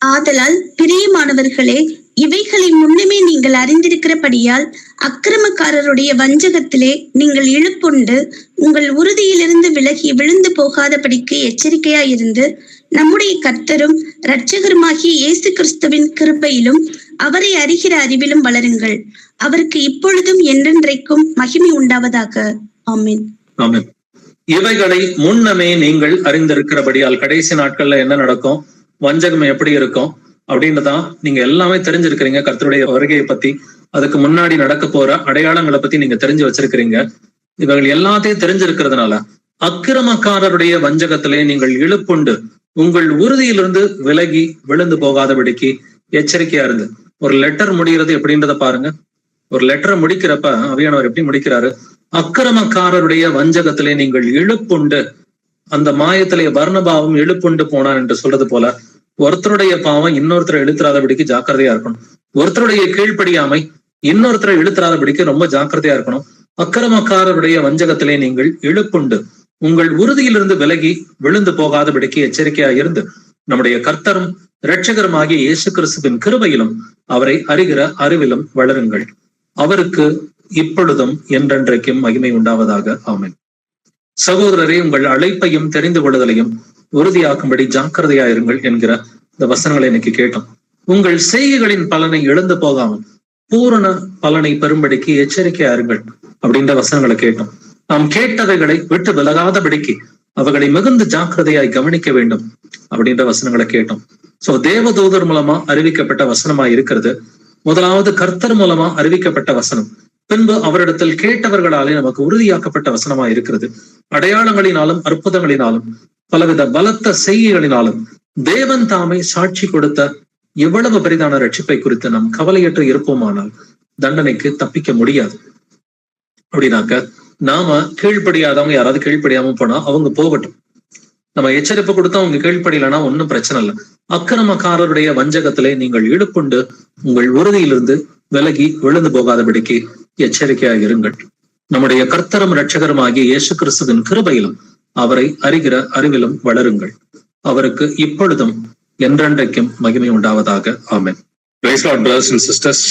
ஆதலால் பிரியமானவர்களே, இவைகளை முன்னமே நீங்கள் அறிந்திருக்கிறபடியால் அக்கிரமக்காரருடைய வஞ்சகத்திலே நீங்கள் இழுப்புண்டு உங்கள் உறுதியிலிருந்து விலகி விழுந்து போகாதபடிக்கு எச்சரிக்கையாயிருந்து நம்முடைய கர்த்தரும் இரட்சகருமாகிய இயேசு கிறிஸ்துவின் கிருபையிலும் அவரை அறிகிற அறிவிலும் வளருங்கள். அவருக்கு இப்பொழுதும் என்றென்றைக்கும் மகிமை உண்டாவதாக. ஆமென். ஆமென். இவைகளை முன்னமே நீங்கள் அறிந்திருக்கிறபடியால், கடைசி நாட்கள்ல என்ன நடக்கும், வஞ்சகம் எப்படி இருக்கும் அப்படின்றதான் நீங்க எல்லாமே தெரிஞ்சிருக்கிறீங்க. கர்த்தருடைய வருகையை பத்தி, அதுக்கு முன்னாடி நடக்க போற அடையாளங்களை பத்தி நீங்க தெரிஞ்சு வச்சிருக்கிறீங்க. இவர்கள் எல்லாத்தையும் தெரிஞ்சிருக்கிறதுனால அக்கிரமக்காரருடைய வஞ்சகத்திலே நீங்கள் இழுப்புண்டு உங்கள் உறுதியிலிருந்து விலகி விழுந்து போகாதபடிக்கு எச்சரிக்கையா இருந்து. ஒரு லெட்டர் முடிகிறது எப்படின்றத பாருங்க. ஒரு லெட்டரை முடிக்கிறப்ப அவியானவர் எப்படி முடிக்கிறாரு, அக்கிரமக்காரருடைய வஞ்சகத்திலே நீங்கள் இழுப்புண்டு, அந்த மாயத்திலே வர்ணபாவம் இழுப்புண்டு போனான் என்று சொல்றது போல ஒருத்தருடைய பாவம் இன்னொருத்தரை இழுத்துறாதபடிக்கு ஜாக்கிரதையா இருக்கணும். ஒருத்தருடைய கீழ்ப்படியாமை இன்னொருத்தரை இழுத்துறாதபடிக்கு ரொம்ப ஜாக்கிரதையா இருக்கணும். அக்கிரமக்காரருடைய வஞ்சகத்திலே நீங்கள் இழுப்புண்டு உங்கள் உறுதியிலிருந்து விலகி விழுந்து போகாதபடிக்கு எச்சரிக்கையா இருந்து நம்முடைய கர்த்தரும் இரட்சகருமாகிய இயேசு கிறிஸ்துவின் கிருபையிலும் அவரை அறிகிற அறிவிலும் வளருங்கள். அவருக்கு இப்பொழுதும் என்றென்றைக்கும் மகிமை உண்டாவதாக. ஆமென். சகோதரரே, உங்கள் அழைப்பையும் தெரிந்து கொள்ளுதலையும் உறுதியாக்கும்படி ஜாக்கிரதையாயிருங்கள் என்கிற இந்த வசனங்களை இன்னைக்கு கேட்டோம். உங்கள் செய்கைகளின் பலனை இழந்து போகாமல் பூரண பலனை பெறும்படிக்கு எச்சரிக்கையாருங்கள் அப்படின்ற வசனங்களை கேட்டோம். நாம் கேட்டவைகளை விட்டு விலகாதபடிக்கு அவைகளை மிகுந்த ஜாக்கிரதையாய் கவனிக்க வேண்டும் அப்படின்ற வசனங்களை கேட்டோம். சோ தேவதூதர் மூலமா அறிவிக்கப்பட்ட வசனமா இருக்கிறது. முதலாவது கர்த்தர் மூலமா அறிவிக்கப்பட்ட வசனம், பின்பு அவரிடத்தில் கேட்டவர்களாலே நமக்கு உறுதியாக்கப்பட்ட வசனமா இருக்கிறது. அடையாளங்களினாலும் அற்புதங்களினாலும் பலவித பலத்த செய்கைகளினாலும் தேவன் தாமே சாட்சி கொடுத்த இவ்வளவு பெரிதான ரட்சிப்பை குறித்து நாம் கவலையற்று இருப்போமானால் தண்டனைக்கு தப்பிக்க முடியாது. அப்படின்னாக்க நாம கீழ்ப்படியாதவங்க யாராவது கீழ்ப்படியாம போனா அவங்க போகட்டும். நம்ம எச்சரிப்பு கொடுத்தா அவங்க கீழ்ப்படியலன்னா ஒன்னும் பிரச்சனை இல்லை. அக்கிரமக்காரருடைய வஞ்சகத்திலே நீங்கள் இழுப்புண்டு உங்கள் உறுதியிலிருந்து விலகி விழுந்து போகாதபடிக்கு எச்சரிக்கையாக இருங்கள். நம்முடைய கர்த்தரும் இரட்சகரும் ஆகிய இயேசு கிறிஸ்துவின் கிருபையிலும் அவரை அறிகிற அறிவிலும் வளருங்கள். அவருக்கு இப்பொழுதும் என்றென்றைக்கும் மகிமை உண்டாவதாக. ஆமென். Praise God, brothers and sisters.